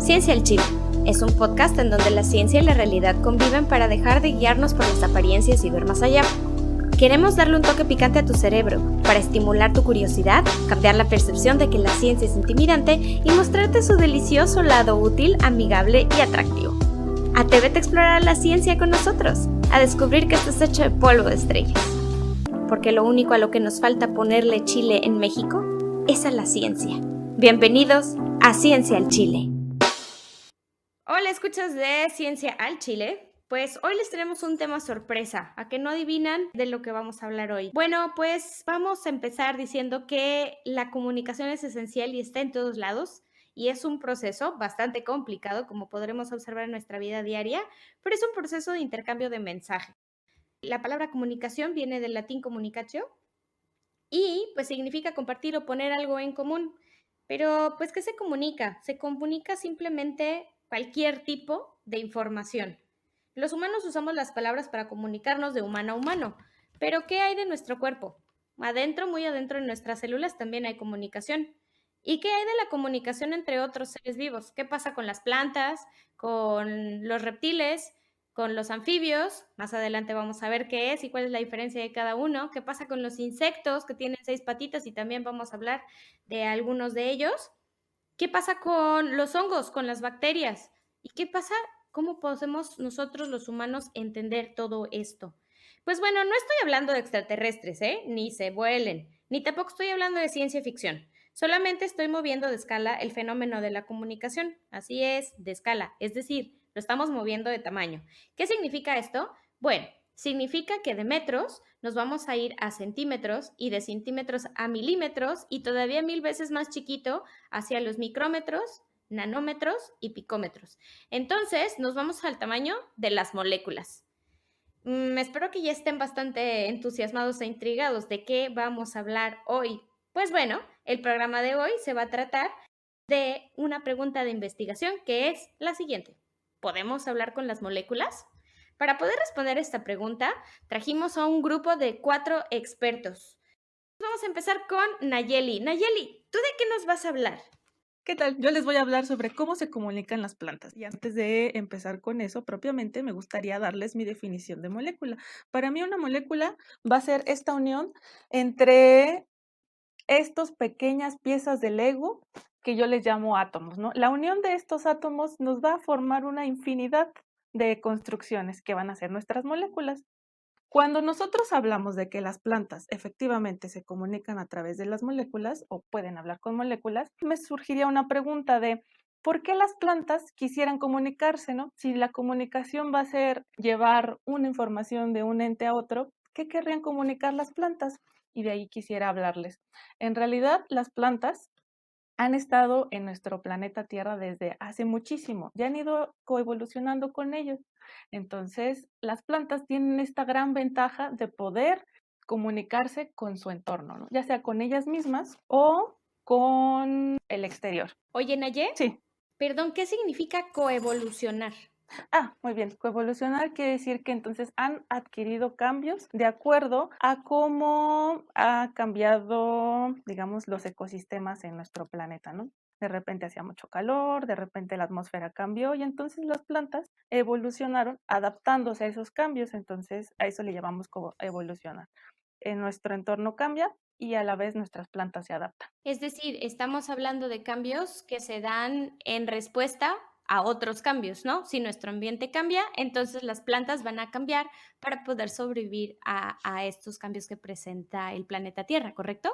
Ciencia al Chile es un podcast en donde la ciencia y la realidad conviven para dejar de guiarnos por las apariencias y ver más allá. Queremos darle un toque picante a tu cerebro para estimular tu curiosidad, cambiar la percepción de que la ciencia es intimidante y mostrarte su delicioso lado útil, amigable y atractivo. Atrévete a explorar la ciencia con nosotros, a descubrir que esto es hecho de polvo de estrellas. Porque lo único a lo que nos falta ponerle chile en México es a la ciencia. Bienvenidos a Ciencia al Chile. Hola, escuchas de Ciencia al Chile. Pues hoy les tenemos un tema sorpresa, a que no adivinan de lo que vamos a hablar hoy. Bueno, pues vamos a empezar diciendo que la comunicación es esencial y está en todos lados, y es un proceso bastante complicado, como podremos observar en nuestra vida diaria, pero es un proceso de intercambio de mensaje. La palabra comunicación viene del latín communicatio y pues significa compartir o poner algo en común. Pero pues, ¿qué se comunica? Se comunica simplemente cualquier tipo de información. Los humanos usamos las palabras para comunicarnos de humano a humano, pero ¿qué hay de nuestro cuerpo? Adentro, muy adentro de nuestras células también hay comunicación. ¿Y qué hay de la comunicación entre otros seres vivos? ¿Qué pasa con las plantas, con los reptiles, con los anfibios? Más adelante vamos a ver qué es y cuál es la diferencia de cada uno. ¿Qué pasa con los insectos que tienen 6 patitas? Y también vamos a hablar de algunos de ellos. ¿Qué pasa con los hongos, con las bacterias? ¿Y qué pasa? ¿Cómo podemos nosotros los humanos entender todo esto? Pues bueno, no estoy hablando de extraterrestres, ni se vuelen, ni tampoco estoy hablando de ciencia ficción. Solamente estoy moviendo de escala el fenómeno de la comunicación. Así es, de escala. Es decir, lo estamos moviendo de tamaño. ¿Qué significa esto? Bueno, significa que de metros nos vamos a ir a centímetros y de centímetros a milímetros y todavía 1000 veces más chiquito hacia los micrómetros, nanómetros y picómetros. Entonces, nos vamos al tamaño de las moléculas. Espero que ya estén bastante entusiasmados e intrigados de qué vamos a hablar hoy. Pues bueno, el programa de hoy se va a tratar de una pregunta de investigación que es la siguiente. ¿Podemos hablar con las moléculas? Para poder responder esta pregunta, trajimos a un grupo de 4 expertos. Vamos a empezar con Nayeli. Nayeli, ¿tú de qué nos vas a hablar? ¿Qué tal? Yo les voy a hablar sobre cómo se comunican las plantas. Y antes de empezar con eso, propiamente, me gustaría darles mi definición de molécula. Para mí, una molécula va a ser esta unión entre estas pequeñas piezas de Lego que yo les llamo átomos, ¿no? La unión de estos átomos nos va a formar una infinidad de construcciones que van a ser nuestras moléculas. Cuando nosotros hablamos de que las plantas efectivamente se comunican a través de las moléculas o pueden hablar con moléculas, me surgiría una pregunta de ¿por qué las plantas quisieran comunicarse, no? Si la comunicación va a ser llevar una información de un ente a otro, ¿qué querrían comunicar las plantas? Y de ahí quisiera hablarles. En realidad, las plantas han estado en nuestro planeta Tierra desde hace muchísimo, ya han ido coevolucionando con ellos. Entonces, las plantas tienen esta gran ventaja de poder comunicarse con su entorno, ¿no? Ya sea con ellas mismas o con el exterior. Oye, Naye, Sí. perdón, ¿qué significa coevolucionar? Muy bien. Coevolucionar quiere decir que entonces han adquirido cambios de acuerdo a cómo ha cambiado, digamos, los ecosistemas en nuestro planeta, ¿no? De repente hacía mucho calor, de repente la atmósfera cambió y entonces las plantas evolucionaron adaptándose a esos cambios, entonces a eso le llamamos como evolucionar. En nuestro entorno cambia y a la vez nuestras plantas se adaptan. Es decir, estamos hablando de cambios que se dan en respuesta a otros cambios, ¿no? Si nuestro ambiente cambia, entonces las plantas van a cambiar para poder sobrevivir a estos cambios que presenta el planeta Tierra, ¿correcto?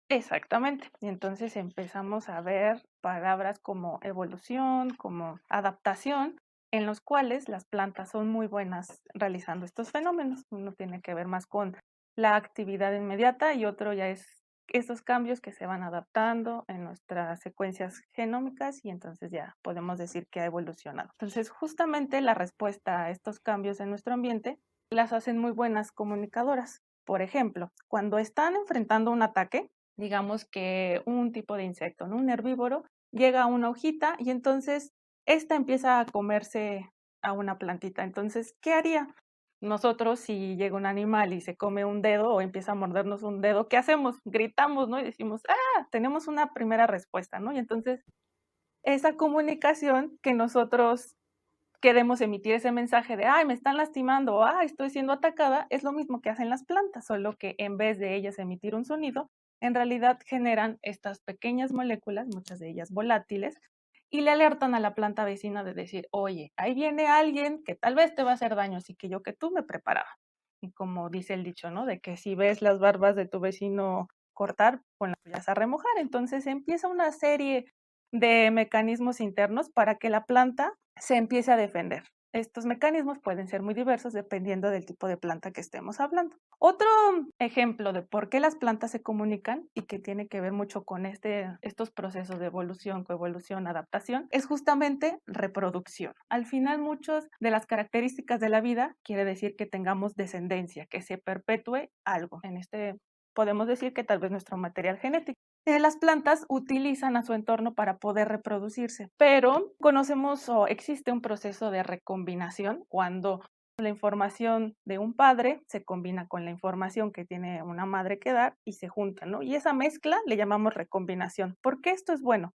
Exactamente. Y entonces empezamos a ver palabras como evolución, como adaptación, en los cuales las plantas son muy buenas realizando estos fenómenos. Uno tiene que ver más con la actividad inmediata y otro ya es esos cambios que se van adaptando en nuestras secuencias genómicas y entonces ya podemos decir que ha evolucionado. Entonces, justamente la respuesta a estos cambios en nuestro ambiente las hacen muy buenas comunicadoras. Por ejemplo, cuando están enfrentando un ataque, digamos que un tipo de insecto, ¿no? Un herbívoro, llega a una hojita y entonces esta empieza a comerse a una plantita. Entonces, ¿qué haría? Nosotros, si llega un animal y se come un dedo o empieza a mordernos un dedo, ¿qué hacemos? Gritamos, ¿no? Y decimos, tenemos una primera respuesta, ¿no? Y entonces esa comunicación que nosotros queremos emitir ese mensaje de, ay, me están lastimando, o ay, estoy siendo atacada, es lo mismo que hacen las plantas, solo que en vez de ellas emitir un sonido, en realidad generan estas pequeñas moléculas, muchas de ellas volátiles, y le alertan a la planta vecina de decir, oye, ahí viene alguien que tal vez te va a hacer daño, así que yo que tú me preparaba. Y como dice el dicho, ¿no? De que si ves las barbas de tu vecino cortar, pon las tuyas a remojar. Entonces empieza una serie de mecanismos internos para que la planta se empiece a defender. Estos mecanismos pueden ser muy diversos dependiendo del tipo de planta que estemos hablando. Otro ejemplo de por qué las plantas se comunican y que tiene que ver mucho con estos procesos de evolución, coevolución, adaptación, es justamente reproducción. Al final, muchas de las características de la vida quiere decir que tengamos descendencia, que se perpetúe algo. Podemos decir que tal vez nuestro material genético. Las plantas utilizan a su entorno para poder reproducirse, pero conocemos o existe un proceso de recombinación cuando la información de un padre se combina con la información que tiene una madre que dar y se juntan, ¿no? Y esa mezcla le llamamos recombinación. ¿Por qué esto es bueno?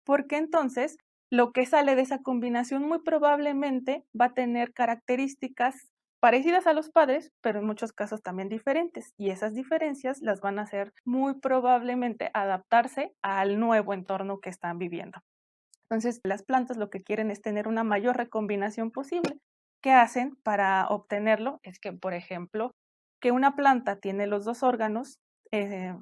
Porque entonces lo que sale de esa combinación muy probablemente va a tener características parecidas a los padres, pero en muchos casos también diferentes. Y esas diferencias las van a hacer muy probablemente adaptarse al nuevo entorno que están viviendo. Entonces, las plantas lo que quieren es tener una mayor recombinación posible. ¿Qué hacen para obtenerlo? Es que, por ejemplo, que una planta tiene los dos órganos,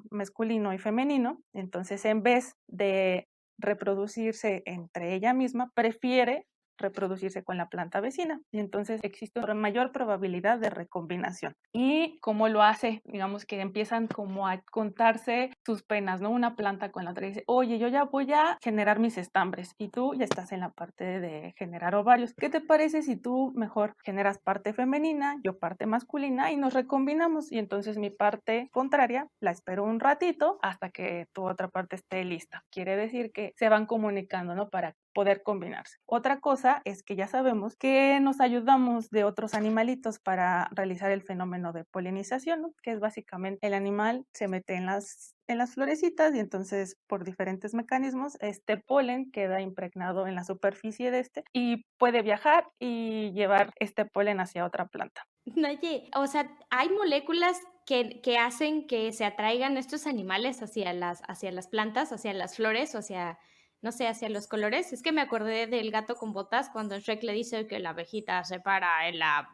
masculino y femenino, entonces en vez de reproducirse entre ella misma, prefiere reproducirse con la planta vecina y entonces existe una mayor probabilidad de recombinación. ¿Y cómo lo hace? Digamos que empiezan como a contarse sus penas, ¿no? Una planta con la otra y dice, oye, yo ya voy a generar mis estambres y tú ya estás en la parte de generar ovarios. ¿Qué te parece si tú mejor generas parte femenina, yo parte masculina y nos recombinamos? Y entonces mi parte contraria la espero un ratito hasta que tu otra parte esté lista. Quiere decir que se van comunicando, ¿no? Para poder combinarse. Otra cosa es que ya sabemos que nos ayudamos de otros animalitos para realizar el fenómeno de polinización, ¿no? Que es básicamente el animal se mete en las florecitas y entonces por diferentes mecanismos este polen queda impregnado en la superficie de este y puede viajar y llevar este polen hacia otra planta. Oye, o sea, hay moléculas que hacen que se atraigan estos animales hacia las plantas, hacia las flores o hacia, no sé, hacia los colores. Es que me acordé del gato con botas cuando Shrek le dice que la abejita se para en la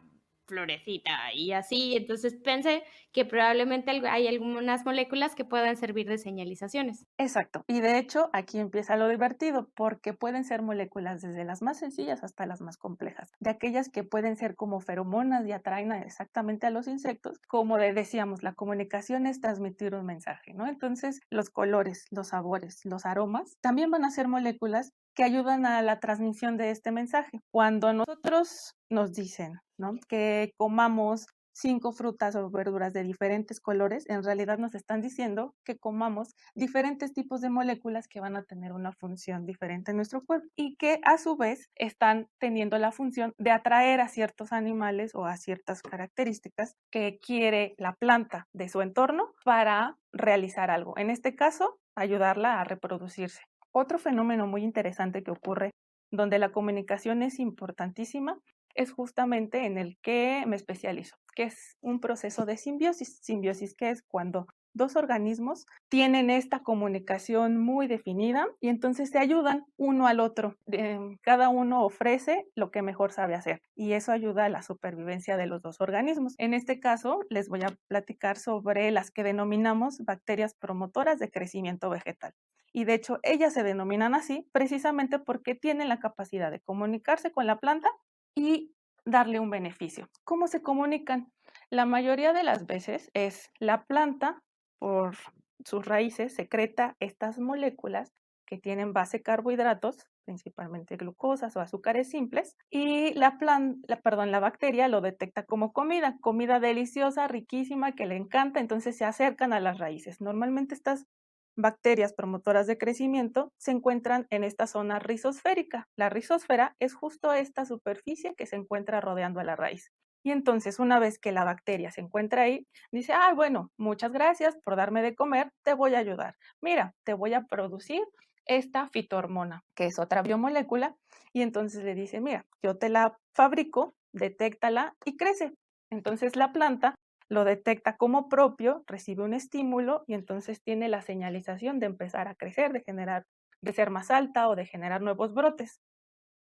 florecita y así. Entonces pensé que probablemente hay algunas moléculas que puedan servir de señalizaciones. Exacto. Y de hecho, aquí empieza lo divertido, porque pueden ser moléculas desde las más sencillas hasta las más complejas. De aquellas que pueden ser como feromonas y atraen exactamente a los insectos, como decíamos, la comunicación es transmitir un mensaje, ¿no? Entonces, los colores, los sabores, los aromas, también van a ser moléculas que ayudan a la transmisión de este mensaje. Cuando nosotros nos dicen, ¿no? Que comamos 5 frutas o verduras de diferentes colores, en realidad nos están diciendo que comamos diferentes tipos de moléculas que van a tener una función diferente en nuestro cuerpo y que a su vez están teniendo la función de atraer a ciertos animales o a ciertas características que quiere la planta de su entorno para realizar algo. En este caso, ayudarla a reproducirse. Otro fenómeno muy interesante que ocurre donde la comunicación es importantísima es justamente en el que me especializo, que es un proceso de simbiosis. Simbiosis que es cuando dos organismos tienen esta comunicación muy definida y entonces se ayudan uno al otro. Cada uno ofrece lo que mejor sabe hacer y eso ayuda a la supervivencia de los dos organismos. En este caso, les voy a platicar sobre las que denominamos bacterias promotoras de crecimiento vegetal. Y de hecho, ellas se denominan así precisamente porque tienen la capacidad de comunicarse con la planta y darle un beneficio. ¿Cómo se comunican? La mayoría de las veces es la planta, por sus raíces, secreta estas moléculas que tienen base carbohidratos, principalmente glucosas o azúcares simples, y la bacteria lo detecta como comida deliciosa, riquísima, que le encanta, entonces se acercan a las raíces. Normalmente estas bacterias promotoras de crecimiento se encuentran en esta zona rizosférica. La rizosfera es justo esta superficie que se encuentra rodeando a la raíz. Y entonces, una vez que la bacteria se encuentra ahí, dice, ah, bueno, muchas gracias por darme de comer, te voy a ayudar. Mira, te voy a producir esta fitohormona, que es otra biomolécula, y entonces le dice, mira, yo te la fabrico, detéctala y crece. Entonces la planta lo detecta como propio, recibe un estímulo y entonces tiene la señalización de empezar a crecer, de generar, de ser más alta o de generar nuevos brotes.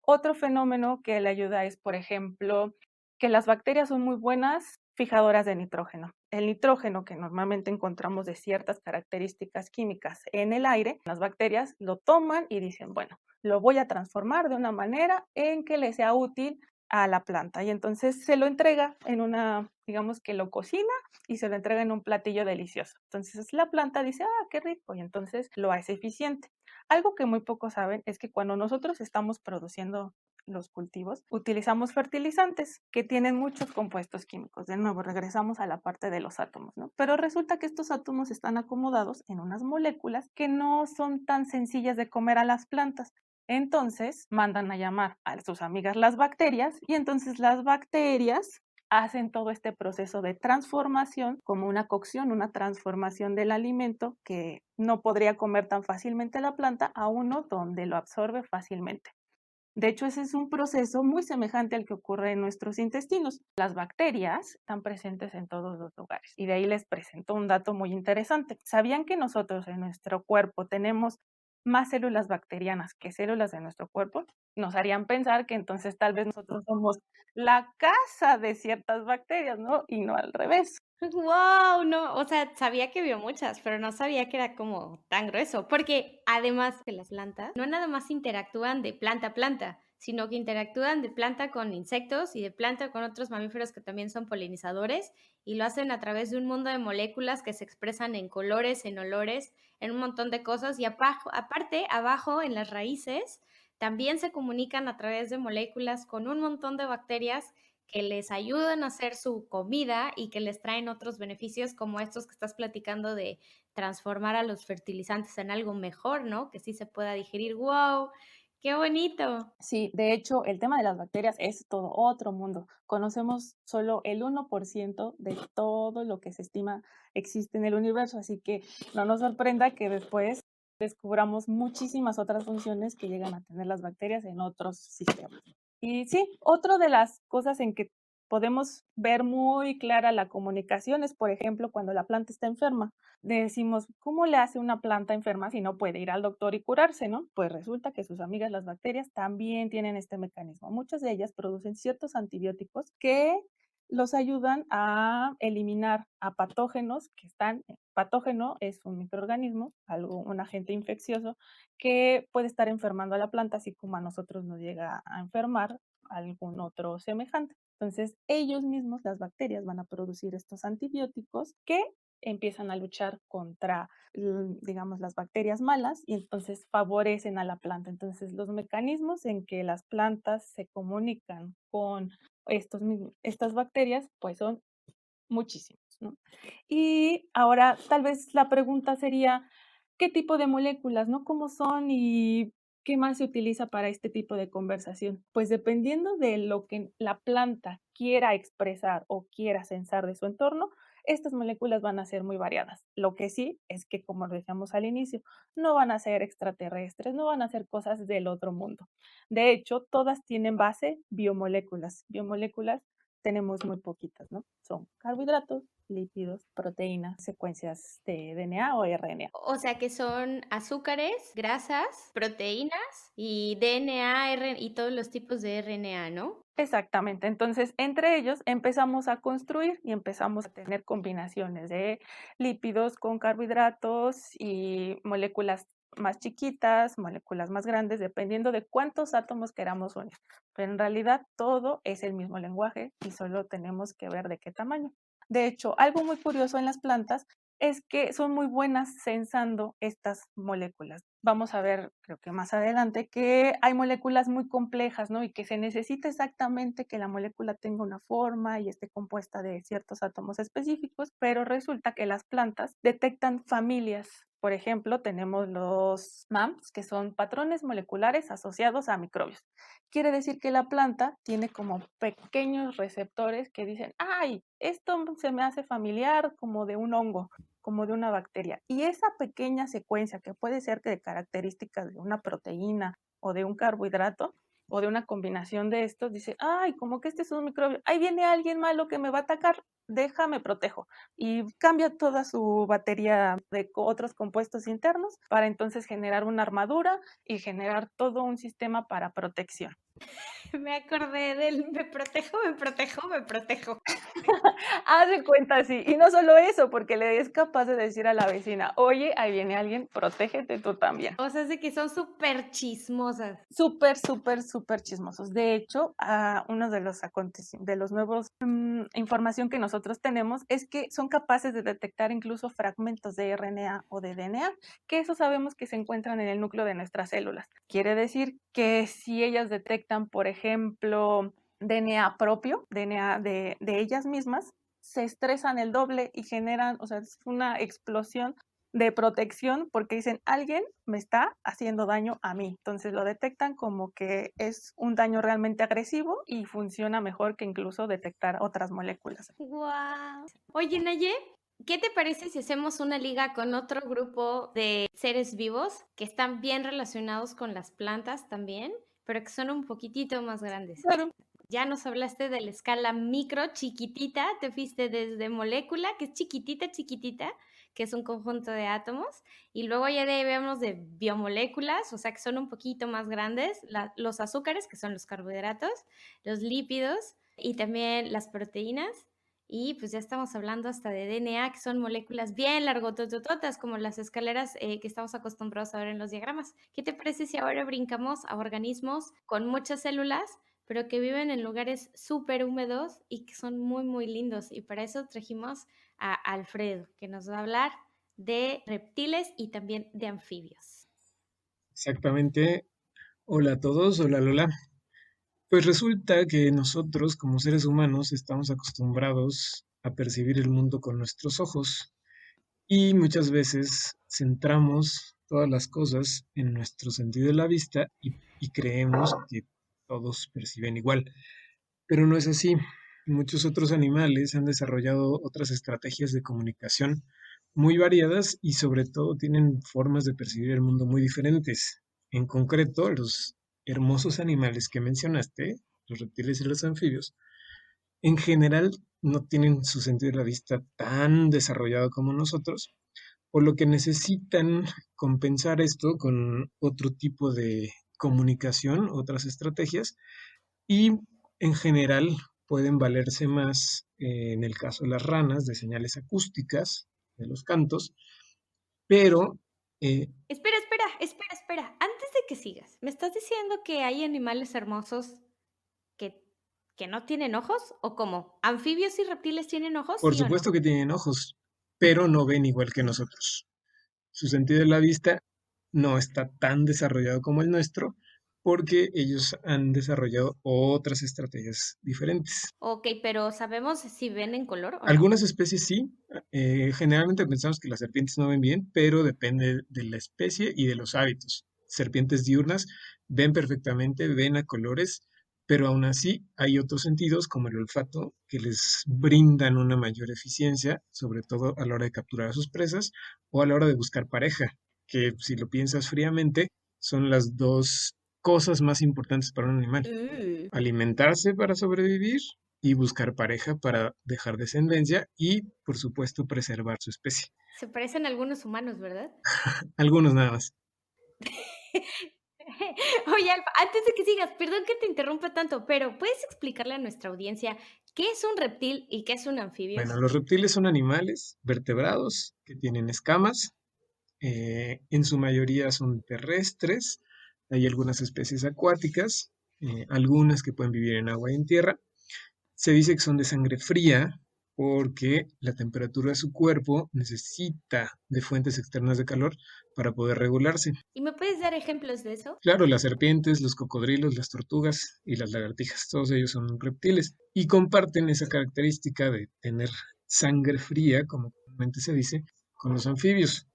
Otro fenómeno que le ayuda es, por ejemplo, que las bacterias son muy buenas fijadoras de nitrógeno. El nitrógeno que normalmente encontramos de ciertas características químicas en el aire, las bacterias lo toman y dicen, bueno, lo voy a transformar de una manera en que le sea útil a la planta. Y entonces se lo entrega en una, digamos que lo cocina y se lo entrega en un platillo delicioso. Entonces la planta dice, ah, qué rico, y entonces lo hace eficiente. Algo que muy pocos saben es que cuando nosotros estamos produciendo los cultivos, utilizamos fertilizantes que tienen muchos compuestos químicos. De nuevo, regresamos a la parte de los átomos, ¿no? Pero resulta que estos átomos están acomodados en unas moléculas que no son tan sencillas de comer a las plantas. Entonces, mandan a llamar a sus amigas las bacterias y entonces las bacterias hacen todo este proceso de transformación como una cocción, una transformación del alimento que no podría comer tan fácilmente la planta a uno donde lo absorbe fácilmente. De hecho, ese es un proceso muy semejante al que ocurre en nuestros intestinos. Las bacterias están presentes en todos los lugares y de ahí les presento un dato muy interesante. ¿Sabían que nosotros en nuestro cuerpo tenemos más células bacterianas que células de nuestro cuerpo? Nos harían pensar que entonces tal vez nosotros somos la casa de ciertas bacterias, ¿no? Y no al revés. Wow, no, o sea, sabía que vio muchas, pero no sabía que era como tan grueso, porque además que las plantas no nada más interactúan de planta a planta, sino que interactúan de planta con insectos y de planta con otros mamíferos que también son polinizadores y lo hacen a través de un mundo de moléculas que se expresan en colores, en olores, en un montón de cosas y aparte, abajo en las raíces también se comunican a través de moléculas con un montón de bacterias que les ayudan a hacer su comida y que les traen otros beneficios como estos que estás platicando de transformar a los fertilizantes en algo mejor, ¿no? Que sí se pueda digerir. ¡Wow! ¡Qué bonito! Sí, de hecho, el tema de las bacterias es todo otro mundo. Conocemos solo el 1% de todo lo que se estima existe en el universo, así que no nos sorprenda que después descubramos muchísimas otras funciones que llegan a tener las bacterias en otros sistemas. Y sí, otra de las cosas en que podemos ver muy clara la comunicación es, por ejemplo, cuando la planta está enferma. Decimos, ¿cómo le hace una planta enferma si no puede ir al doctor y curarse, no? Pues resulta que sus amigas las bacterias también tienen este mecanismo. Muchas de ellas producen ciertos antibióticos que los ayudan a eliminar a patógenos que están, patógeno es un microorganismo, algo, un agente infeccioso que puede estar enfermando a la planta, así como a nosotros nos llega a enfermar algún otro semejante. Entonces, ellos mismos, las bacterias, van a producir estos antibióticos que empiezan a luchar contra, digamos, las bacterias malas y entonces favorecen a la planta. Entonces, los mecanismos en que las plantas se comunican con estas bacterias, pues son muchísimos, ¿no? Y ahora tal vez la pregunta sería, ¿qué tipo de moléculas, no? ¿Cómo son y qué más se utiliza para este tipo de conversación? Pues dependiendo de lo que la planta quiera expresar o quiera sensar de su entorno, estas moléculas van a ser muy variadas. Lo que sí es que, como decíamos al inicio, no van a ser extraterrestres, no van a ser cosas del otro mundo. De hecho, todas tienen base biomoléculas. Biomoléculas tenemos muy poquitas, ¿no? Son carbohidratos, lípidos, proteínas, secuencias de DNA o RNA. O sea que son azúcares, grasas, proteínas y DNA, y todos los tipos de RNA, ¿no? Exactamente. Entonces, entre ellos empezamos a construir y empezamos a tener combinaciones de lípidos con carbohidratos y moléculas más chiquitas, moléculas más grandes, dependiendo de cuántos átomos queramos unir. Pero en realidad todo es el mismo lenguaje y solo tenemos que ver de qué tamaño. De hecho, algo muy curioso en las plantas es que son muy buenas sensando estas moléculas. Vamos a ver, creo que más adelante, que hay moléculas muy complejas, ¿no? Y que se necesita exactamente que la molécula tenga una forma y esté compuesta de ciertos átomos específicos, pero resulta que las plantas detectan familias Por ejemplo, tenemos los MAMS, que son patrones moleculares asociados a microbios. Quiere decir que la planta tiene como pequeños receptores que dicen, ay, esto se me hace familiar como de un hongo, como de una bacteria. Y esa pequeña secuencia, que puede ser de características de una proteína o de un carbohidrato, o de una combinación de estos, dice, ay, como que este es un microbio, ahí viene alguien malo que me va a atacar, déjame protejo. Y cambia toda su batería de otros compuestos internos para entonces generar una armadura y generar todo un sistema para protección. Me acordé del me protejo, me protejo, me protejo. Haz de cuenta, sí. Y no solo eso, porque le es capaz de decir a la vecina, oye, ahí viene alguien, protégete tú también. O sea, es de que son súper chismosas. Súper, súper, súper chismosos. De hecho, uno de los nuevos información que nosotros tenemos es que son capaces de detectar incluso fragmentos de RNA o de DNA, que eso sabemos que se encuentran en el núcleo de nuestras células. Quiere decir que si ellas detectan, por ejemplo, DNA propio, DNA de ellas mismas, se estresan el doble y generan, o sea, es una explosión de protección porque dicen, alguien me está haciendo daño a mí. Entonces lo detectan como que es un daño realmente agresivo y funciona mejor que incluso detectar otras moléculas. ¡Guau! Oye, Naye, ¿qué te parece si hacemos una liga con otro grupo de seres vivos que están bien relacionados con las plantas también, pero que son un poquitito más grandes? Claro. Ya nos hablaste de la escala micro, chiquitita, te fuiste desde molécula, que es chiquitita, chiquitita, que es un conjunto de átomos, y luego ya de ahí vemos de biomoléculas, o sea, que son un poquito más grandes, los azúcares, que son los carbohidratos, los lípidos y también las proteínas. Y pues ya estamos hablando hasta de DNA, que son moléculas bien largototototas, como las escaleras que estamos acostumbrados a ver en los diagramas. ¿Qué te parece si ahora brincamos a organismos con muchas células, pero que viven en lugares súper húmedos y que son muy, muy lindos? Y para eso trajimos a Alfredo, que nos va a hablar de reptiles y también de anfibios. Exactamente. Hola a todos, hola Lola. Pues resulta que nosotros como seres humanos estamos acostumbrados a percibir el mundo con nuestros ojos y muchas veces centramos todas las cosas en nuestro sentido de la vista y creemos que todos perciben igual, pero no es así. Muchos otros animales han desarrollado otras estrategias de comunicación muy variadas y sobre todo tienen formas de percibir el mundo muy diferentes. En concreto, los hermosos animales que mencionaste, los reptiles y los anfibios, en general no tienen su sentido de la vista tan desarrollado como nosotros, por lo que necesitan compensar esto con otro tipo de comunicación, otras estrategias, y en general pueden valerse más, en el caso de las ranas, de señales acústicas, de los cantos, pero eh, Espera, espera, espera, espera. Antes de que sigas, ¿me estás diciendo que hay animales hermosos que, que no tienen ojos? ¿O cómo? ¿Anfibios y reptiles tienen ojos, por sí o no? supuesto que tienen ojos, pero no ven igual que nosotros. Su sentido de la vista no está tan desarrollado como el nuestro porque ellos han desarrollado otras estrategias diferentes. Ok, pero ¿sabemos si ven en color o no? Algunas especies sí, generalmente pensamos que las serpientes no ven bien, pero depende de la especie y de los hábitos. Serpientes diurnas ven perfectamente, ven a colores, pero aún así hay otros sentidos como el olfato que les brindan una mayor eficiencia, sobre todo a la hora de capturar a sus presas o a la hora de buscar pareja, que si lo piensas fríamente son las dos cosas más importantes para un animal: Uh. alimentarse para sobrevivir y buscar pareja para dejar descendencia y, por supuesto, preservar su especie. Se parecen a algunos humanos, ¿verdad? Algunos nada más. Oye, Alfa, antes de que sigas, perdón que te interrumpa tanto, pero ¿puedes explicarle a nuestra audiencia qué es un reptil y qué es un anfibio? Bueno, los reptiles son animales vertebrados que tienen escamas. En su mayoría son terrestres. Hay algunas especies acuáticas, algunas que pueden vivir en agua y en tierra. Se dice que son de sangre fría porque la temperatura de su cuerpo necesita de fuentes externas de calor para poder regularse. ¿Y me puedes dar ejemplos de eso? Claro, las serpientes, los cocodrilos, las tortugas y las lagartijas, todos ellos son reptiles y comparten esa característica de tener sangre fría, como comúnmente se dice, con los anfibios.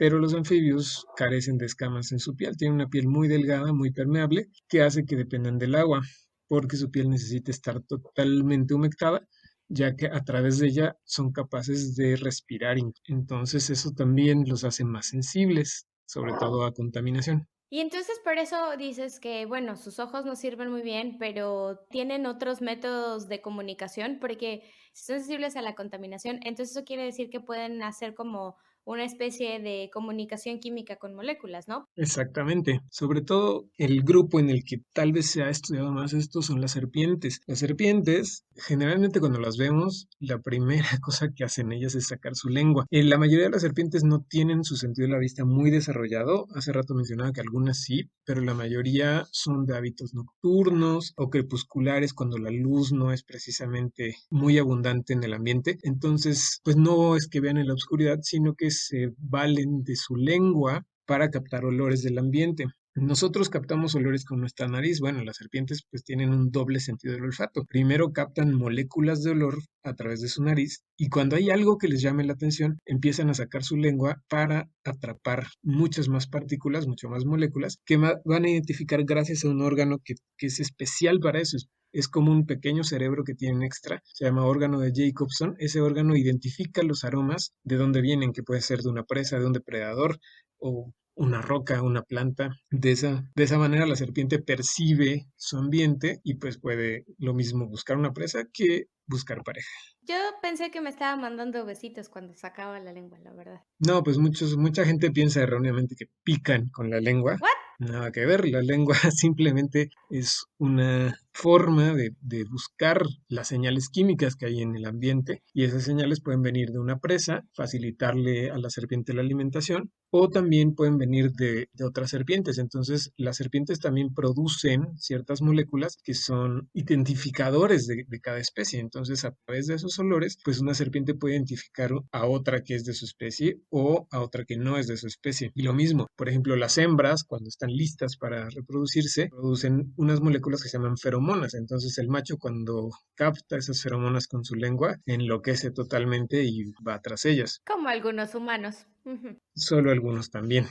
pero los anfibios carecen de escamas en su piel, tienen una piel muy delgada, muy permeable, que hace que dependan del agua, porque su piel necesita estar totalmente humectada, ya que a través de ella son capaces de respirar. Entonces eso también los hace más sensibles, sobre todo a contaminación. Y entonces por eso dices que, bueno, sus ojos no sirven muy bien, pero tienen otros métodos de comunicación, porque si son sensibles a la contaminación, entonces eso quiere decir que pueden hacer como una especie de comunicación química con moléculas, ¿no? Exactamente. Sobre todo el grupo en el que tal vez se ha estudiado más esto son las serpientes. Las serpientes, generalmente cuando las vemos, la primera cosa que hacen ellas es sacar su lengua. La mayoría de las serpientes no tienen su sentido de la vista muy desarrollado. Hace rato mencionaba que algunas sí, pero la mayoría son de hábitos nocturnos o crepusculares cuando la luz no es precisamente muy abundante en el ambiente. Entonces, pues no es que vean en la oscuridad, sino que se valen de su lengua para captar olores del ambiente. Nosotros captamos olores con nuestra nariz. Bueno, las serpientes pues tienen un doble sentido del olfato. Primero captan moléculas de olor a través de su nariz y cuando hay algo que les llame la atención, empiezan a sacar su lengua para atrapar muchas más partículas, mucho más moléculas que van a identificar gracias a un órgano que es especial para eso. Es como un pequeño cerebro que tienen extra, se llama órgano de Jacobson. Ese órgano identifica los aromas, de dónde vienen, que puede ser de una presa, de un depredador o una roca, una planta. De esa manera la serpiente percibe su ambiente y pues puede lo mismo buscar una presa que buscar pareja. Yo pensé que me estaba mandando besitos cuando sacaba la lengua, la verdad. No, pues mucha gente piensa erróneamente que pican con la lengua. ¿What? Nada que ver, la lengua simplemente es una forma de buscar las señales químicas que hay en el ambiente y esas señales pueden venir de una presa, facilitarle a la serpiente la alimentación o también pueden venir de otras serpientes. Entonces, las serpientes también producen ciertas moléculas que son identificadores de cada especie. Entonces, a través de esos olores, pues una serpiente puede identificar a otra que es de su especie o a otra que no es de su especie. Y lo mismo, por ejemplo, las hembras, cuando están listas para reproducirse, producen unas moléculas que se llaman feromonas. Entonces, el macho cuando capta esas feromonas con su lengua, enloquece totalmente y va tras ellas. Como algunos humanos. Ujú. Solo algunos también.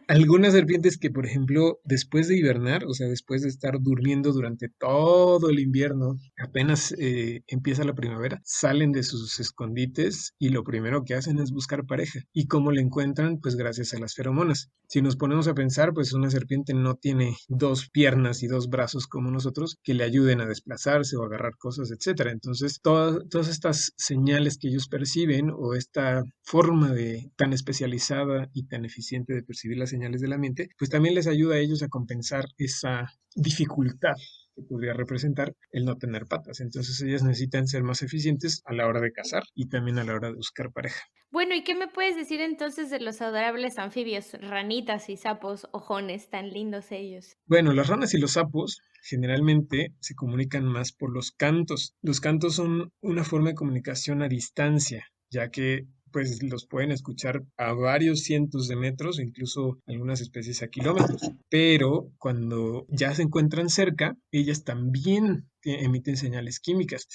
Algunas serpientes que, por ejemplo, después de hibernar, o sea, después de estar durmiendo durante todo el invierno, apenas empieza la primavera, salen de sus escondites y lo primero que hacen es buscar pareja. ¿Y cómo la encuentran? Pues gracias a las feromonas. Si nos ponemos a pensar, pues una serpiente no tiene dos piernas y dos brazos como nosotros que le ayuden a desplazarse o agarrar cosas, etcétera. Entonces, todas estas señales que ellos perciben o esta forma de tan especializada y tan eficiente de percibir las señales de la mente, pues también les ayuda a ellos a compensar esa dificultad que podría representar el no tener patas. Entonces ellas necesitan ser más eficientes a la hora de cazar y también a la hora de buscar pareja. Bueno, ¿y qué me puedes decir entonces de los adorables anfibios, ranitas y sapos, ojones, tan lindos ellos? Bueno, las ranas y los sapos generalmente se comunican más por los cantos. Los cantos son una forma de comunicación a distancia, ya que pues los pueden escuchar a varios cientos de metros, incluso algunas especies a kilómetros. Pero cuando ya se encuentran cerca, ellas también emiten señales químicas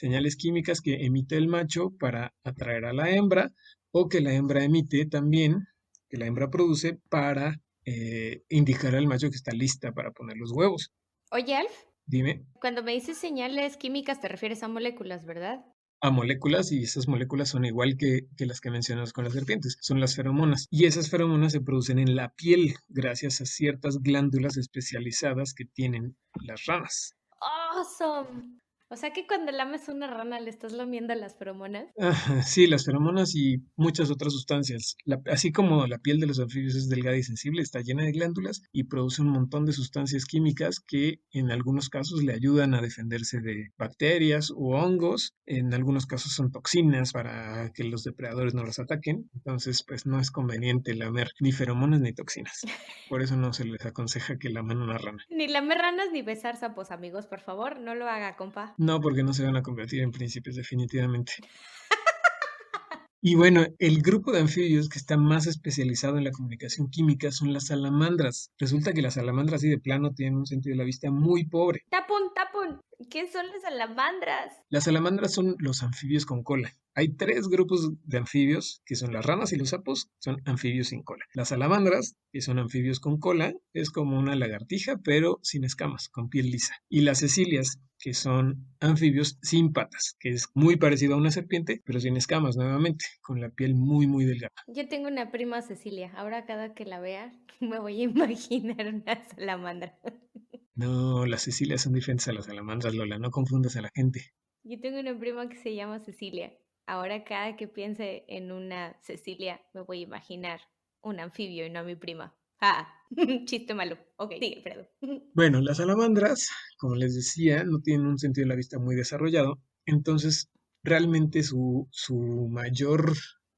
que emite el macho para atraer a la hembra o que la hembra emite también, que la hembra produce para indicar al macho que está lista para poner los huevos. Oye, Alf, Dime, cuando me dices señales químicas te refieres a moléculas, ¿verdad? a moléculas y esas moléculas son igual que las que mencionas con las serpientes, son las feromonas. Y esas feromonas se producen en la piel gracias a ciertas glándulas especializadas que tienen las ranas. Awesome. O sea que cuando lames una rana le estás lamiendo las feromonas. Sí, las feromonas y muchas otras sustancias. Así como la piel de los anfibios es delgada y sensible, está llena de glándulas y produce un montón de sustancias químicas que en algunos casos le ayudan a defenderse de bacterias u hongos. En algunos casos son toxinas para que los depredadores no los ataquen. Entonces, pues no es conveniente lamer ni feromonas ni toxinas. Por eso no se les aconseja que laman una rana. Ni lamer ranas ni besar sapos, amigos, por favor, no lo haga, compa. No, porque no se van a convertir en príncipes definitivamente. Y bueno, el grupo de anfibios que está más especializado en la comunicación química son las salamandras. Resulta que las salamandras y de plano tienen un sentido de la vista muy pobre. Tapun, tapun. ¿Qué son las salamandras? Las salamandras son los anfibios con cola. Hay 3 grupos de anfibios, que son las ranas y los sapos, son anfibios sin cola. Las salamandras, que son anfibios con cola, es como una lagartija, pero sin escamas, con piel lisa. Y las cecilias, que son anfibios sin patas, que es muy parecido a una serpiente, pero sin escamas nuevamente, con la piel muy, muy delgada. Yo tengo una prima Cecilia. Ahora cada que la vea me voy a imaginar una salamandra. No, las cecilias son diferentes a las salamandras, Lola, no confundas a la gente. Yo tengo una prima que se llama Cecilia. Ahora cada que piense en una Cecilia me voy a imaginar un anfibio y no a mi prima. Ah, chiste malo. Ok, sigue, Fredo. Bueno, las salamandras, como les decía, no tienen un sentido de la vista muy desarrollado, entonces realmente su mayor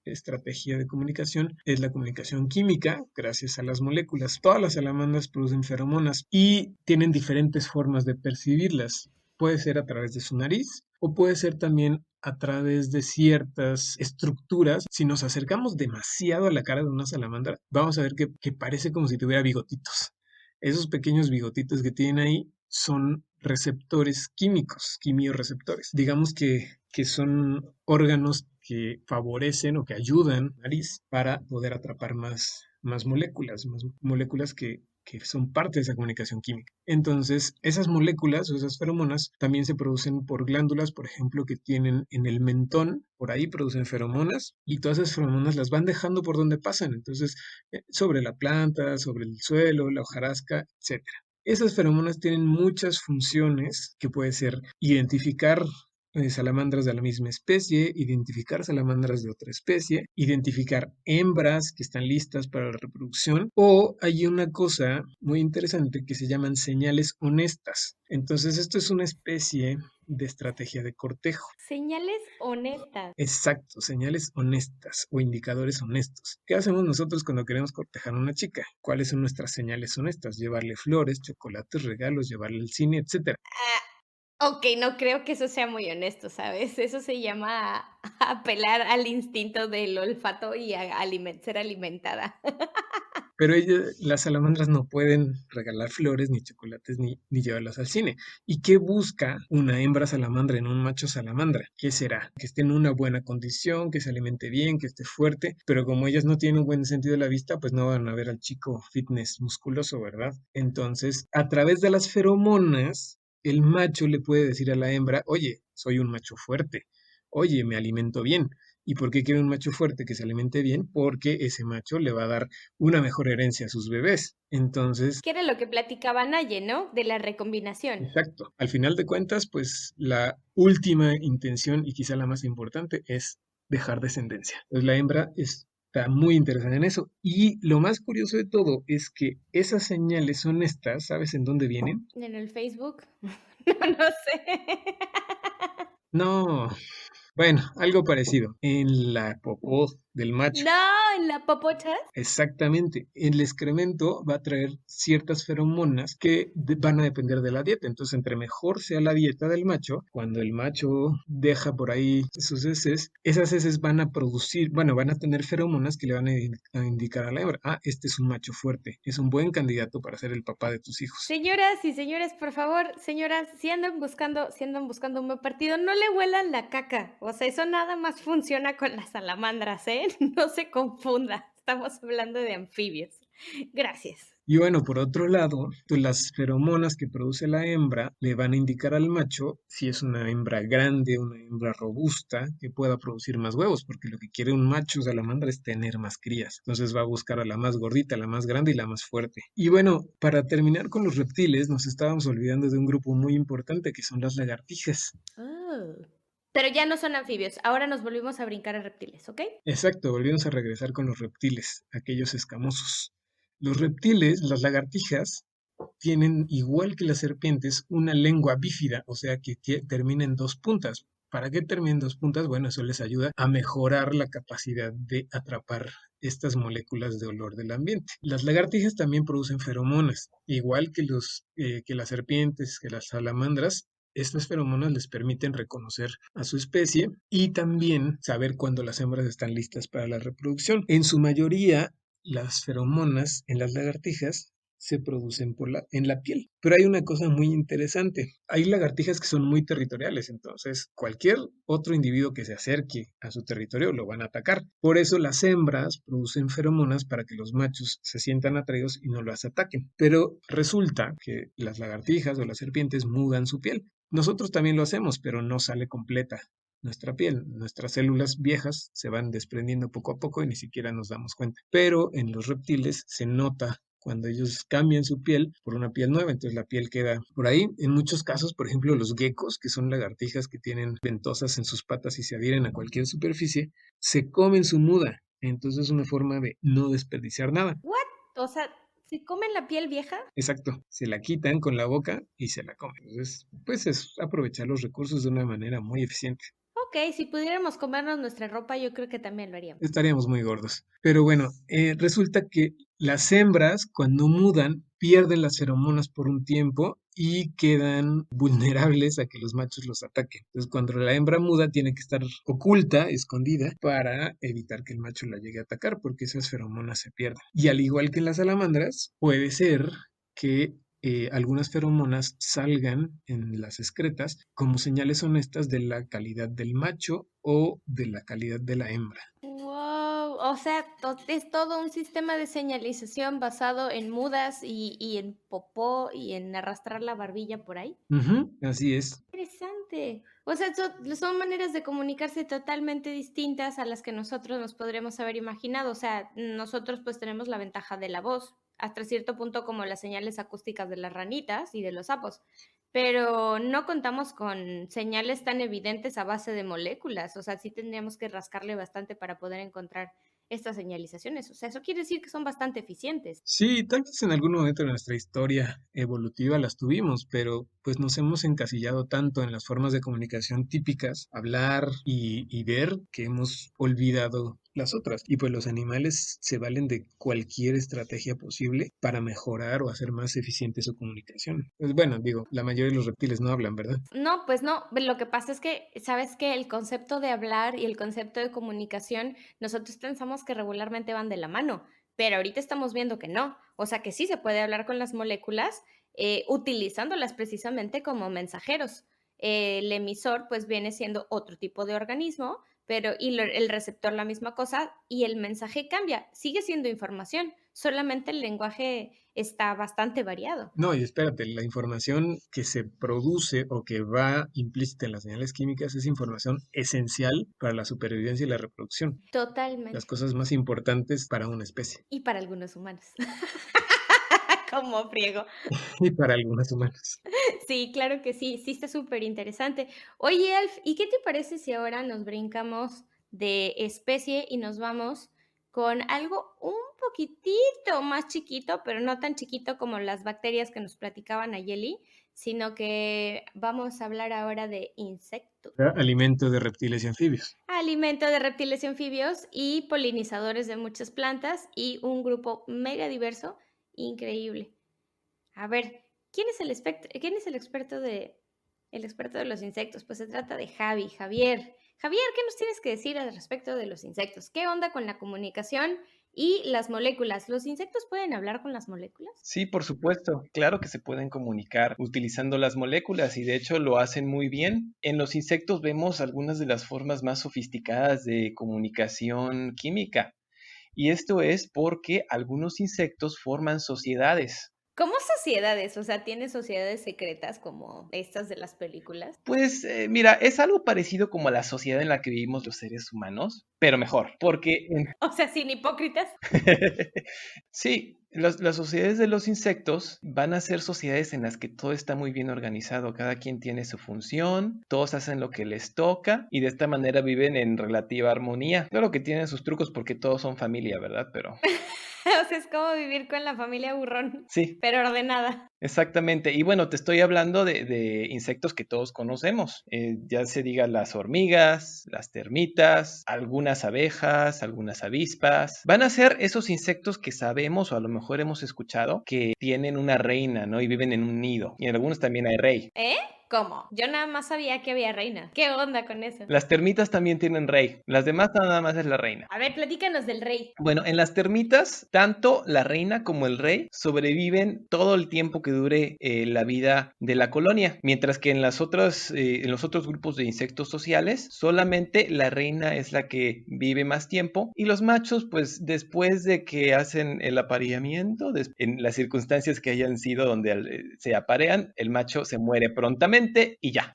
estrategia de comunicación es la comunicación química, gracias a las moléculas. Todas las salamandras producen feromonas y tienen diferentes formas de percibirlas. Puede ser a través de su nariz o puede ser también a través de ciertas estructuras. Si nos acercamos demasiado a la cara de una salamandra, vamos a ver que parece como si tuviera bigotitos. Esos pequeños bigotitos que tienen ahí son receptores químicos, quimiorreceptores. Digamos que son órganos que favorecen o que ayudan a la nariz para poder atrapar más moléculas que son parte de esa comunicación química. Entonces, esas moléculas o esas feromonas también se producen por glándulas, por ejemplo, que tienen en el mentón, por ahí producen feromonas y todas esas feromonas las van dejando por donde pasan. Entonces, sobre la planta, sobre el suelo, la hojarasca, etcétera. Esas feromonas tienen muchas funciones que puede ser identificar salamandras de la misma especie, identificar salamandras de otra especie, identificar hembras que están listas para la reproducción, o hay una cosa muy interesante que se llaman señales honestas. Entonces, esto es una especie de estrategia de cortejo. Señales honestas. Exacto, señales honestas o indicadores honestos. ¿Qué hacemos nosotros cuando queremos cortejar a una chica? ¿Cuáles son nuestras señales honestas? Llevarle flores, chocolates, regalos, llevarle al cine, etcétera. Ok, no creo que eso sea muy honesto, ¿sabes? Eso se llama apelar al instinto del olfato y ser alimentada. Pero las salamandras no pueden regalar flores, ni chocolates, ni llevarlas al cine. ¿Y qué busca una hembra salamandra en un macho salamandra? ¿Qué será? Que esté en una buena condición, que se alimente bien, que esté fuerte, pero como ellas no tienen un buen sentido de la vista, pues no van a ver al chico fitness musculoso, ¿verdad? Entonces, a través de las feromonas, el macho le puede decir a la hembra, oye, soy un macho fuerte, oye, me alimento bien. ¿Y por qué quiere un macho fuerte que se alimente bien? Porque ese macho le va a dar una mejor herencia a sus bebés. Entonces, Que era lo que platicaba Naye, ¿no? De la recombinación. exacto. Al final de cuentas, pues la última intención y quizá la más importante es dejar descendencia. Entonces la hembra está muy interesada en eso. Y lo más curioso de todo es que esas señales honestas, ¿sabes en dónde vienen? ¿En el Facebook? No sé. No, bueno, algo parecido. En la popó del macho. No, en la popocha. Exactamente. El excremento va a traer ciertas feromonas que van a depender de la dieta. Entonces, entre mejor sea la dieta del macho, cuando el macho deja por ahí sus heces, esas heces van a producir, bueno, van a tener feromonas que le van a indicar a la hembra, ah, este es un macho fuerte, es un buen candidato para ser el papá de tus hijos. Señoras y señores, por favor, señoras, si andan buscando un buen partido, no le huelan la caca. O sea, eso nada más funciona con las salamandras, ¿eh? No se confunda. Estamos hablando de anfibios. Gracias. Y bueno, por otro lado, pues las feromonas que produce la hembra le van a indicar al macho si es una hembra grande, una hembra robusta, que pueda producir más huevos, porque lo que quiere un macho salamandra es tener más crías. Entonces va a buscar a la más gordita, la más grande y la más fuerte. Y bueno, para terminar con los reptiles, nos estábamos olvidando de un grupo muy importante que son las lagartijas. Oh. Pero ya no son anfibios. Ahora nos volvimos a brincar a reptiles, ¿ok? Exacto, volvimos a regresar con los reptiles, aquellos escamosos. Los reptiles, las lagartijas, tienen, igual que las serpientes, una lengua bífida, o sea que termina en 2 puntas. ¿Para qué termina en 2 puntas? Bueno, eso les ayuda a mejorar la capacidad de atrapar estas moléculas de olor del ambiente. Las lagartijas también producen feromonas, igual que las serpientes, que las salamandras. Estas feromonas les permiten reconocer a su especie y también saber cuándo las hembras están listas para la reproducción. En su mayoría, las feromonas en las lagartijas se producen en la piel. Pero hay una cosa muy interesante. Hay lagartijas que son muy territoriales, entonces cualquier otro individuo que se acerque a su territorio lo van a atacar. Por eso las hembras producen feromonas para que los machos se sientan atraídos y no los ataquen. Pero resulta que las lagartijas o las serpientes mudan su piel. Nosotros también lo hacemos, pero no sale completa nuestra piel. Nuestras células viejas se van desprendiendo poco a poco y ni siquiera nos damos cuenta. Pero en los reptiles se nota cuando ellos cambian su piel por una piel nueva, entonces la piel queda por ahí. En muchos casos, por ejemplo, los geckos, que son lagartijas que tienen ventosas en sus patas y se adhieren a cualquier superficie, se comen su muda. Entonces es una forma de no desperdiciar nada. ¿What? O sea, ¿se comen la piel vieja? Exacto, se la quitan con la boca y se la comen. Entonces, pues es aprovechar los recursos de una manera muy eficiente. Ok, si pudiéramos comernos nuestra ropa, yo creo que también lo haríamos. Estaríamos muy gordos. Pero bueno, resulta que las hembras cuando mudan pierden las feromonas por un tiempo y quedan vulnerables a que los machos los ataquen. Entonces cuando la hembra muda tiene que estar oculta, escondida, para evitar que el macho la llegue a atacar porque esas feromonas se pierden. Y al igual que en las salamandras, puede ser que algunas feromonas salgan en las excretas como señales honestas de la calidad del macho o de la calidad de la hembra. Wow, o sea, es todo un sistema de señalización basado en mudas y en popó y en arrastrar la barbilla por ahí. Así es. Interesante. O sea, son maneras de comunicarse totalmente distintas a las que nosotros nos podremos haber imaginado. O sea, nosotros pues tenemos la ventaja de la voz, hasta cierto punto como las señales acústicas de las ranitas y de los sapos, pero no contamos con señales tan evidentes a base de moléculas. O sea, sí tendríamos que rascarle bastante para poder encontrar estas señalizaciones. O sea, eso quiere decir que son bastante eficientes. Sí, tal vez en algún momento de nuestra historia evolutiva las tuvimos, pero pues nos hemos encasillado tanto en las formas de comunicación típicas, hablar y ver, que hemos olvidado las otras. Y pues los animales se valen de cualquier estrategia posible para mejorar o hacer más eficiente su comunicación. Pues bueno, digo, la mayoría de los reptiles no hablan, ¿verdad? No, pues no. Lo que pasa es que, ¿sabes qué? El concepto de hablar y el concepto de comunicación, nosotros pensamos que regularmente van de la mano, pero ahorita estamos viendo que no. O sea, que sí se puede hablar con las moléculas utilizándolas precisamente como mensajeros. El emisor, pues, viene siendo otro tipo de organismo, pero el receptor la misma cosa y el mensaje cambia. Sigue siendo información, solamente el lenguaje está bastante variado. No, y espérate, la información que se produce o que va implícita en las señales químicas es información esencial para la supervivencia y la reproducción, las Totalmente. cosas más importantes para una especie Y para algunos humanos. Como friego. y para algunas humanas. Sí, claro que sí, sí está súper interesante. Oye, Alf, ¿y qué te parece si ahora nos brincamos de especie y nos vamos con algo un poquitito más chiquito, pero no tan chiquito como las bacterias que nos platicaban Ayeli, sino que vamos a hablar ahora de insectos? Alimento de reptiles y anfibios. Alimento de reptiles y anfibios y polinizadores de muchas plantas y un grupo mega diverso, increíble. A ver, quién es el experto de los insectos? Pues se trata de Javier. Javier, ¿qué nos tienes que decir al respecto de los insectos? ¿Qué onda con la comunicación y las moléculas? ¿Los insectos pueden hablar con las moléculas? Sí, por supuesto. Claro que se pueden comunicar utilizando las moléculas y de hecho lo hacen muy bien. En los insectos vemos algunas de las formas más sofisticadas de comunicación química. Y esto es porque algunos insectos forman sociedades. ¿Cómo sociedades? O sea, ¿tiene sociedades secretas como estas de las películas? Pues mira, es algo parecido como a la sociedad en la que vivimos los seres humanos, pero mejor, porque O sea, sin hipócritas. sí, las sociedades de los insectos van a ser sociedades en las que todo está muy bien organizado, cada quien tiene su función, todos hacen lo que les toca y de esta manera viven en relativa armonía. Claro que tienen sus trucos porque todos son familia, ¿verdad? Pero O sea, es como vivir con la familia burrón, sí, pero ordenada. Exactamente. Y bueno, te estoy hablando de insectos que todos conocemos. Ya se diga las hormigas, las termitas, algunas abejas, algunas avispas. Van a ser esos insectos que sabemos o a lo mejor hemos escuchado que tienen una reina, ¿no? Y viven en un nido. Y en algunos también hay rey. ¿Eh? ¿Cómo? Yo nada más sabía que había reina. ¿Qué onda con eso? Las termitas también tienen rey. Las demás nada más es la reina. A ver, platícanos del rey. Bueno, en las termitas, tanto la reina como el rey sobreviven todo el tiempo que dure la vida de la colonia, mientras que en en los otros grupos de insectos sociales, solamente la reina es la que vive más tiempo y los machos, pues después de que hacen el apareamiento, en las circunstancias que hayan sido donde se aparean, el macho se muere prontamente y ya.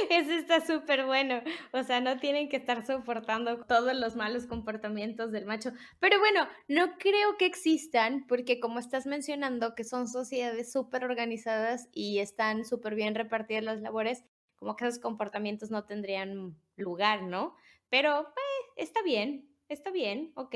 Eso está súper bueno. O sea, no tienen que estar soportando todos los malos comportamientos del macho. Pero bueno, no creo que existan porque como estás mencionando que son sociedades súper organizadas y están súper bien repartidas las labores, como que esos comportamientos no tendrían lugar, ¿no? Pero está bien, ok.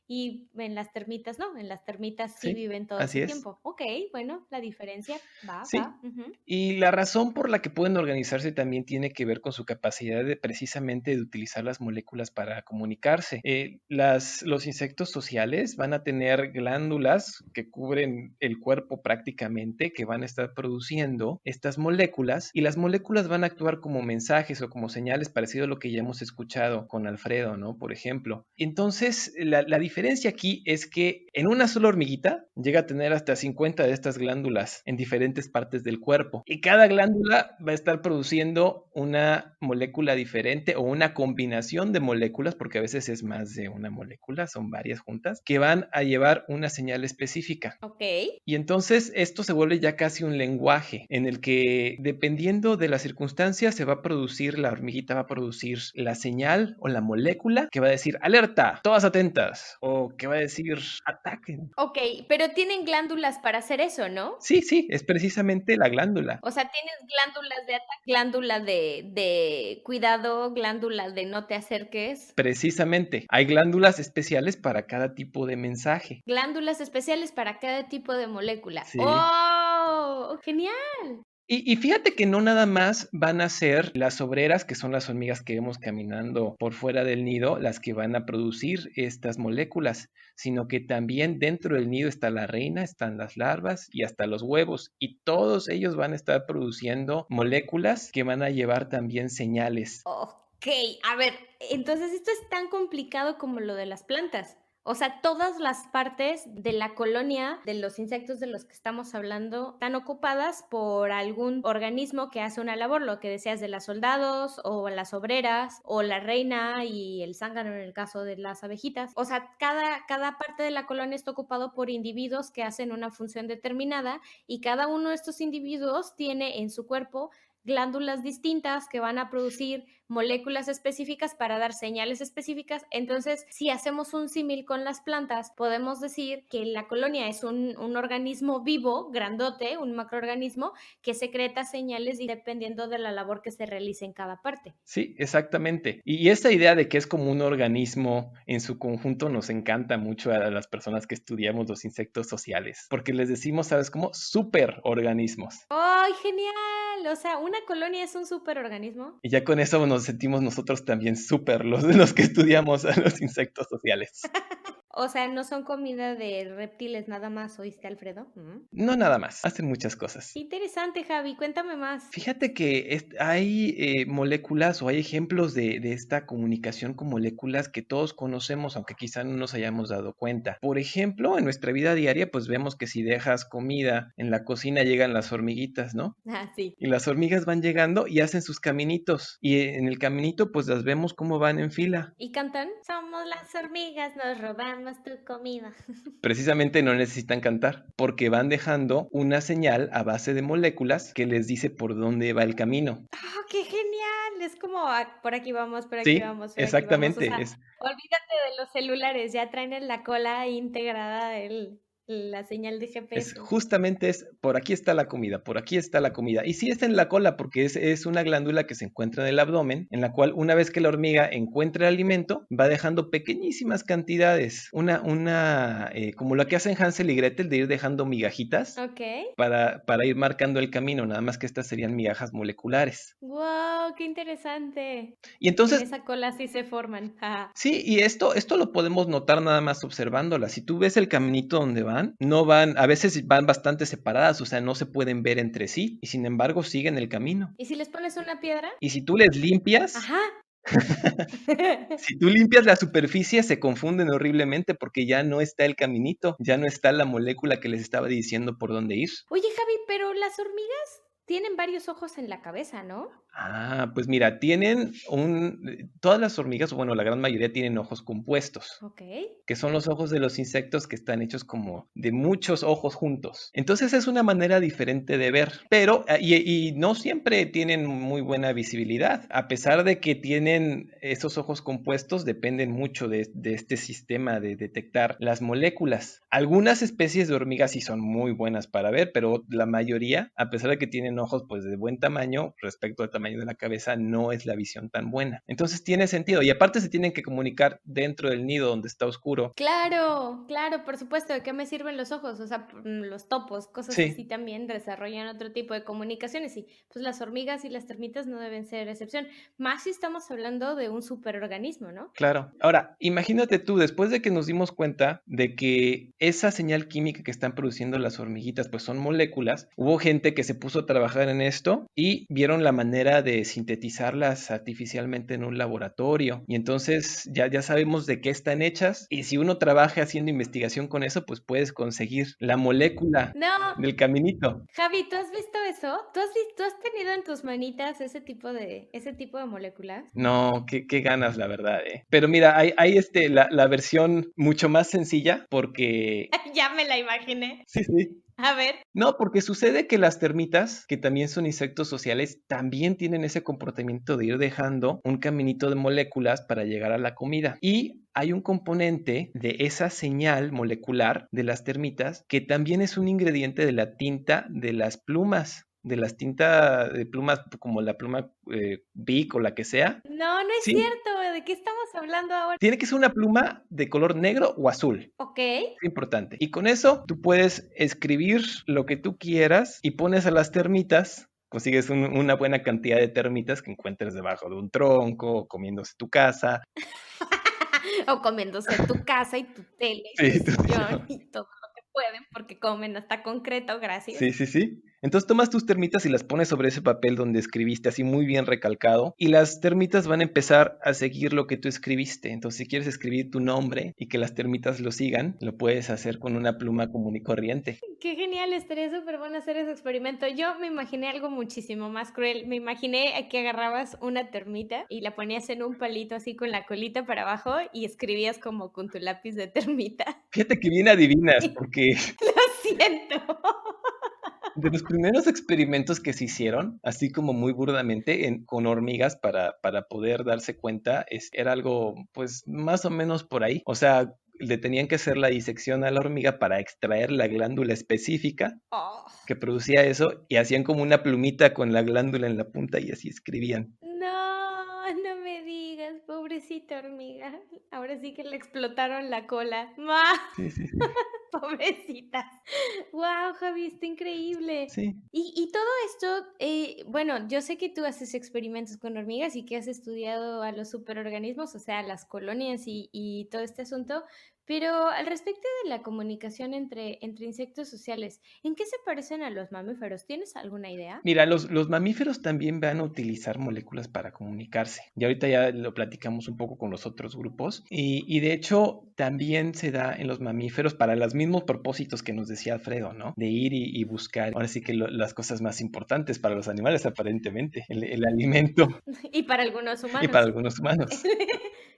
Y en las termitas no, en las termitas sí Sí, viven todo así ese es. tiempo. Ok, bueno, la diferencia va, Sí. va. Ujú. Y la razón por la que pueden organizarse también tiene que ver con su capacidad de precisamente de utilizar las moléculas para comunicarse. Los insectos sociales van a tener glándulas que cubren el cuerpo prácticamente, que van a estar produciendo estas moléculas y las moléculas van a actuar como mensajes o como señales parecido a lo que ya hemos escuchado con Alfredo, ¿no? Por ejemplo. Entonces, la diferencia aquí es que en una sola hormiguita llega a tener hasta 50 de estas glándulas en diferentes partes del cuerpo. Y cada glándula va a estar produciendo una molécula diferente o una combinación de moléculas, porque a veces es más de una molécula, son varias juntas, que van a llevar una señal específica. Ok. Y entonces esto se vuelve ya casi un lenguaje en el que dependiendo de las circunstancias se va a producir, la hormiguita va a producir la señal o la molécula que va a decir alerta, todas atentas, o que va a decir ataquen. Ok, pero tienen glándulas para hacer eso, ¿no? Sí, sí, es precisamente la glándula. O sea, tienes glándulas de ataque, glándulas de cuidado, glándulas de no te acerques, Precisamente, hay glándulas especiales para cada tipo de mensaje. glándulas especiales para cada tipo de molécula. Sí. ¡Oh! ¡Genial! Y fíjate que no nada más van a ser las obreras, que son las hormigas que vemos caminando por fuera del nido, las que van a producir estas moléculas, sino que también dentro del nido está la reina, están las larvas y hasta los huevos, y todos ellos van a estar produciendo moléculas que van a llevar también señales. Ok, a ver, entonces esto es tan complicado como lo de las plantas. O sea, todas las partes de la colonia de los insectos de los que estamos hablando están ocupadas por algún organismo que hace una labor, lo que decías de las soldados o las obreras o la reina y el zángano en el caso de las abejitas. O sea, cada parte de la colonia está ocupado por individuos que hacen una función determinada y cada uno de estos individuos tiene en su cuerpo glándulas distintas que van a producir moléculas específicas para dar señales específicas. Entonces, si hacemos un símil con las plantas, podemos decir que la colonia es un organismo vivo, grandote, un macroorganismo que secreta señales dependiendo de la labor que se realice en cada parte. Sí, exactamente. Y esta idea de que es como un organismo en su conjunto nos encanta mucho a las personas que estudiamos los insectos sociales, porque les decimos, ¿sabes cómo? Superorganismos. ¡Ay, genial! O sea, una colonia es un superorganismo. Y ya con eso nos sentimos nosotros también súper los que estudiamos a los insectos sociales. O sea, no son comida de reptiles nada más, ¿oíste, Alfredo? No nada más, hacen muchas cosas. Interesante, Javi, cuéntame más. Fíjate que hay moléculas o hay ejemplos de esta comunicación con moléculas que todos conocemos, aunque quizá no nos hayamos dado cuenta. Por ejemplo, en nuestra vida diaria, pues vemos que si dejas comida en la cocina llegan las hormiguitas, ¿no? Ah, sí. Y las hormigas van llegando y hacen sus caminitos. Y en el caminito, pues las vemos cómo van en fila. ¿Y cantan? Somos las hormigas, nos robamos tu comida. Precisamente no necesitan cantar, porque van dejando una señal a base de moléculas que les dice por dónde va el camino. ¡Oh, qué genial! Es como por aquí vamos, por aquí Sí, vamos, por aquí vamos. O exactamente. sea, olvídate de los celulares, ya traen en la cola integrada la señal de Es GPS. justamente por aquí está la comida, por aquí está la comida. Y sí es en la cola porque es una glándula que se encuentra en el abdomen, en la cual una vez que la hormiga encuentra el alimento, va dejando pequeñísimas cantidades. Como lo que hacen Hansel y Gretel de ir dejando migajitas Ok. para ir marcando el camino, nada más que estas serían migajas moleculares. ¡Wow! ¡Qué interesante! Y En entonces, esa cola sí se forman. Ajá. sí, y esto lo podemos notar nada más observándolas. Si tú ves el caminito donde van, no van, a veces van bastante separadas, o sea, no se pueden ver entre sí, y sin embargo siguen el camino. ¿Y si les pones una piedra? Y si tú les limpias, Ajá. si tú limpias la superficie, se confunden horriblemente porque ya no está el caminito, ya no está la molécula que les estaba diciendo por dónde ir. Oye, Javi, pero las hormigas tienen varios ojos en la cabeza, ¿no? Pues mira, todas las hormigas, o bueno, la gran mayoría tienen ojos compuestos, Ok. que son los ojos de los insectos que están hechos como de muchos ojos juntos. Entonces es una manera diferente de ver, pero y no siempre tienen muy buena visibilidad. A pesar de que tienen esos ojos compuestos, dependen mucho de este sistema de detectar las moléculas. Algunas especies de hormigas sí son muy buenas para ver, pero la mayoría, a pesar de que tienen ojos pues de buen tamaño, respecto al tamaño de la cabeza, no es la visión tan buena. Entonces tiene sentido. Y aparte se tienen que comunicar dentro del nido donde está oscuro. Claro, claro, por supuesto. ¿De qué me sirven los ojos? O sea, los topos, cosas así Sí, también desarrollan otro tipo de comunicaciones y pues las hormigas y las termitas no deben ser excepción. Más si estamos hablando de un superorganismo, ¿no? claro. Ahora, imagínate tú, después de que nos dimos cuenta de que esa señal química que están produciendo las hormiguitas, pues son moléculas, hubo gente que se puso a trabajar en esto y vieron la manera de sintetizarlas artificialmente en un laboratorio. Y entonces ya sabemos de qué están hechas. Y si uno trabaja haciendo investigación con eso, pues puedes conseguir la molécula No, del caminito. Javi, ¿tú has visto eso? ¿Tú has tenido en tus manitas ese tipo de moléculas? No, qué ganas, la verdad, eh. Pero mira, hay la versión mucho más sencilla porque... Ya me la imaginé. Sí, sí. A ver. No, porque sucede que las termitas, que también son insectos sociales, también tienen ese comportamiento de ir dejando un caminito de moléculas para llegar a la comida. Y hay un componente de esa señal molecular de las termitas que también es un ingrediente de la tinta de las plumas. De las tintas de plumas como la pluma Bic o la que sea. No, no es Sí, cierto. ¿De qué estamos hablando ahora? tiene que ser una pluma de color negro o azul. Ok. Es importante. Y con eso tú puedes escribir lo que tú quieras y pones a las termitas, consigues una buena cantidad de termitas que encuentres debajo de un tronco o comiéndose tu casa. O comiéndose tu casa y tu tele y Sí, tu sillón y todo lo que pueden porque comen hasta concreto, gracias. sí, sí, sí. Entonces tomas tus termitas y las pones sobre ese papel donde escribiste así muy bien recalcado y las termitas van a empezar a seguir lo que tú escribiste. Entonces si quieres escribir tu nombre y que las termitas lo sigan, lo puedes hacer con una pluma común y corriente. Qué genial, estaría súper bueno hacer ese experimento. Yo me imaginé algo muchísimo más cruel. Me imaginé que agarrabas una termita y la ponías en un palito así con la colita para abajo y escribías como con tu lápiz de termita. Fíjate que bien adivinas porque Lo siento. de los primeros experimentos que se hicieron, así como muy burdamente, con hormigas para poder darse cuenta, era algo pues más o menos por ahí. O sea, le tenían que hacer la disección a la hormiga para extraer la glándula específica Oh, que producía eso y hacían como una plumita con la glándula en la punta y así escribían. no me digas, pobrecita hormiga. Ahora sí que le explotaron la cola. ¡Ma! Sí, sí, sí. Pobrecitas. Wow, Javi, está increíble. Sí. Y todo esto, bueno, yo sé que tú haces experimentos con hormigas y que has estudiado a los superorganismos, o sea, las colonias y todo este asunto, pero al respecto de la comunicación entre insectos sociales, ¿en qué se parecen a los mamíferos? ¿Tienes alguna idea? Mira, los mamíferos también van a utilizar moléculas para comunicarse. Y ahorita ya lo platicamos un poco con los otros grupos. Y de hecho, también se da en los mamíferos para los mismos propósitos que nos decía Alfredo, ¿no? De ir y buscar, ahora sí que las cosas más importantes para los animales, aparentemente, el alimento Y para algunos y para humanos. algunos humanos.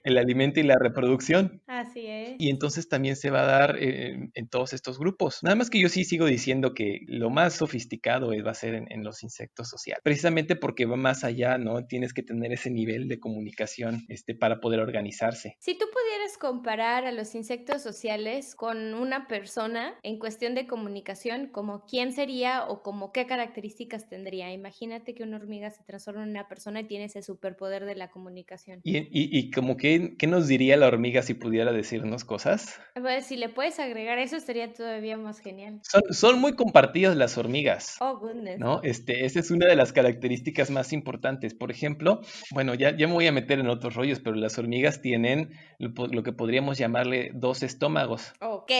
el alimento y la reproducción. Así es. Y entonces también se va a dar en todos estos grupos. Nada más que yo sí sigo diciendo que lo más sofisticado va a ser en los insectos sociales, precisamente porque va más allá, ¿no? Tienes que tener ese nivel de comunicación para poder organizarse. Si tú pudieras comparar a los insectos sociales con una persona en cuestión de comunicación, ¿como quién sería o como qué características tendría? Imagínate que una hormiga se transforma en una persona y tiene ese superpoder de la comunicación. Y como que, ¿qué nos diría la hormiga si pudiera decirnos cosas? Pues si le puedes agregar eso, estaría todavía más genial. Son muy compartidas las hormigas. Oh, goodness. ¿No? Esa es una de las características más importantes. Por ejemplo, bueno, ya me voy a meter en otros rollos, pero las hormigas tienen lo que podríamos llamarle 2 estómagos. Ok.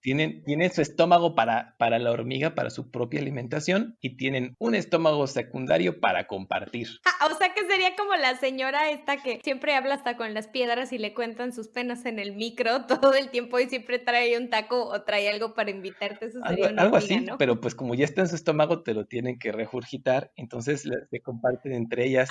Tienen su estómago para la hormiga, para su propia alimentación, y tienen un estómago secundario para compartir. O sea que sería como la señora esta que siempre habla hasta con las piedras y le cuentan sus penas en el micro todo el tiempo y siempre trae un taco o trae algo para invitarte. Eso sería una Algo hormiga, así, ¿no? pero pues como ya está en su estómago, te lo tienen que regurgitar, entonces se comparten entre ellas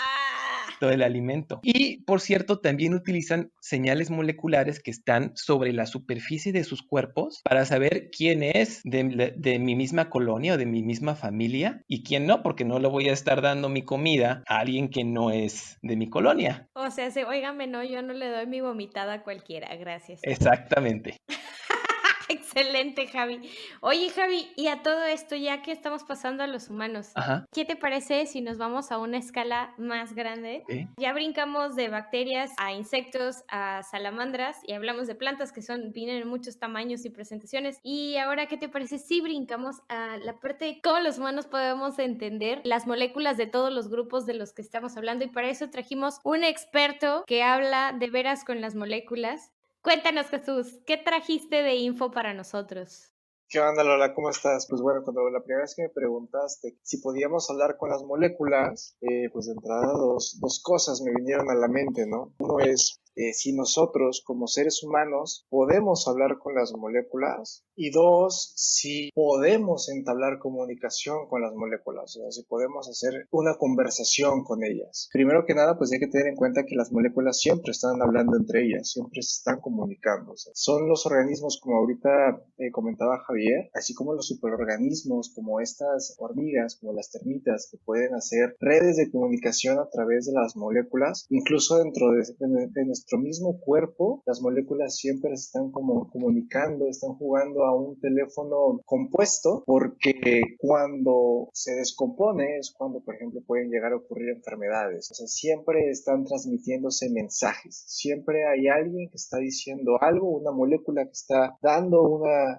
todo el alimento. Y, por cierto, también utilizan señales moleculares que están sobre la superficie de sus cuerpos para saber quién es de mi misma colonia o de mi misma familia y quién no, porque no le voy a estar dando mi comida a alguien que no es de mi colonia. O sea, óigame, no, yo no le doy mi vomitada a cualquiera, gracias. Exactamente. Excelente, Javi. Oye, Javi, y a todo esto, ya que estamos pasando a los humanos, Ajá. ¿qué te parece si nos vamos a una escala más grande? Okay. Ya brincamos de bacterias a insectos, a salamandras, y hablamos de plantas que vienen en muchos tamaños y presentaciones. Y ahora, ¿qué te parece si brincamos a la parte de cómo los humanos podemos entender las moléculas de todos los grupos de los que estamos hablando? Y para eso trajimos un experto que habla de veras con las moléculas. Cuéntanos, Jesús, ¿qué trajiste de info para nosotros? ¿Qué onda, Lola? ¿Cómo estás? Pues bueno, cuando la primera vez que me preguntaste si podíamos hablar con las moléculas, pues de entrada dos cosas me vinieron a la mente, ¿no? Uno es si nosotros como seres humanos podemos hablar con las moléculas, y dos, si podemos entablar comunicación con las moléculas, o sea, si podemos hacer una conversación con ellas. Primero que nada, pues hay que tener en cuenta que las moléculas siempre están hablando entre ellas, siempre se están comunicando. O sea, son los organismos, como ahorita comentaba Javier, así como los superorganismos, como estas hormigas, como las termitas, que pueden hacer redes de comunicación a través de las moléculas, incluso dentro de nuestro mismo cuerpo, las moléculas siempre se están como comunicando, están jugando a un teléfono compuesto, porque cuando se descompone es cuando, por ejemplo, pueden llegar a ocurrir enfermedades. O sea, siempre están transmitiéndose mensajes, siempre hay alguien que está diciendo algo, una molécula que está dando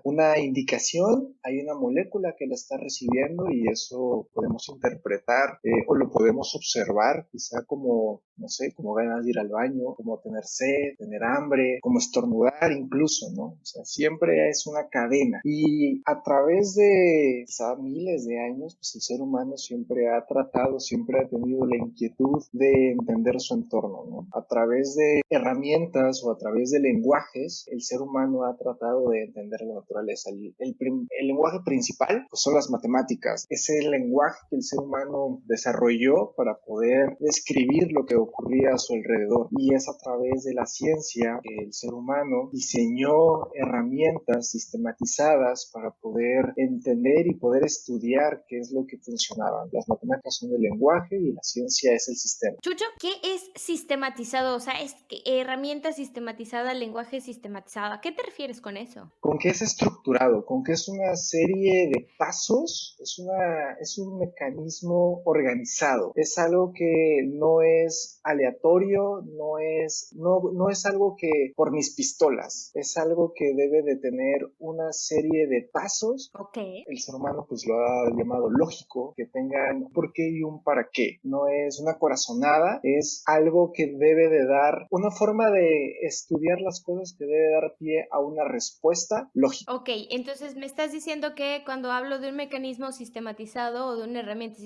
una indicación, hay una molécula que la está recibiendo, y eso podemos interpretar o lo podemos observar, quizá como, no sé, como ganas de ir al baño, como tener sed, tener hambre, como estornudar incluso, ¿no? O sea, siempre es una cadena, y a través de quizá miles de años, pues el ser humano siempre ha tratado, siempre ha tenido la inquietud de entender su entorno, ¿no? A través de herramientas o a través de lenguajes, el ser humano ha tratado de entender la naturaleza. El lenguaje principal, pues son las matemáticas. Es el lenguaje que el ser humano desarrolló para poder describir lo que ocurría a su alrededor, y es a través de la ciencia que el ser humano diseñó herramientas sistematizadas para poder entender y poder estudiar qué es lo que funcionaba. Las matemáticas son el lenguaje y la ciencia es el sistema. Chucho, ¿qué es sistematizado? O sea, es herramienta sistematizada, lenguaje sistematizado. ¿A qué te refieres con eso? Con que es estructurado, con que es una serie de pasos, es un mecanismo organizado. Es algo que no es aleatorio, no es algo que por mis pistolas, es algo que debe de tener una serie de pasos. Ok. El ser humano pues lo ha llamado lógico, que tengan un por qué y un para qué. No es una corazonada, es algo que debe de dar una forma de estudiar las cosas, que debe dar pie a una respuesta lógica. Ok, entonces me estás diciendo que cuando hablo de un mecanismo sistematizado o de una herramienta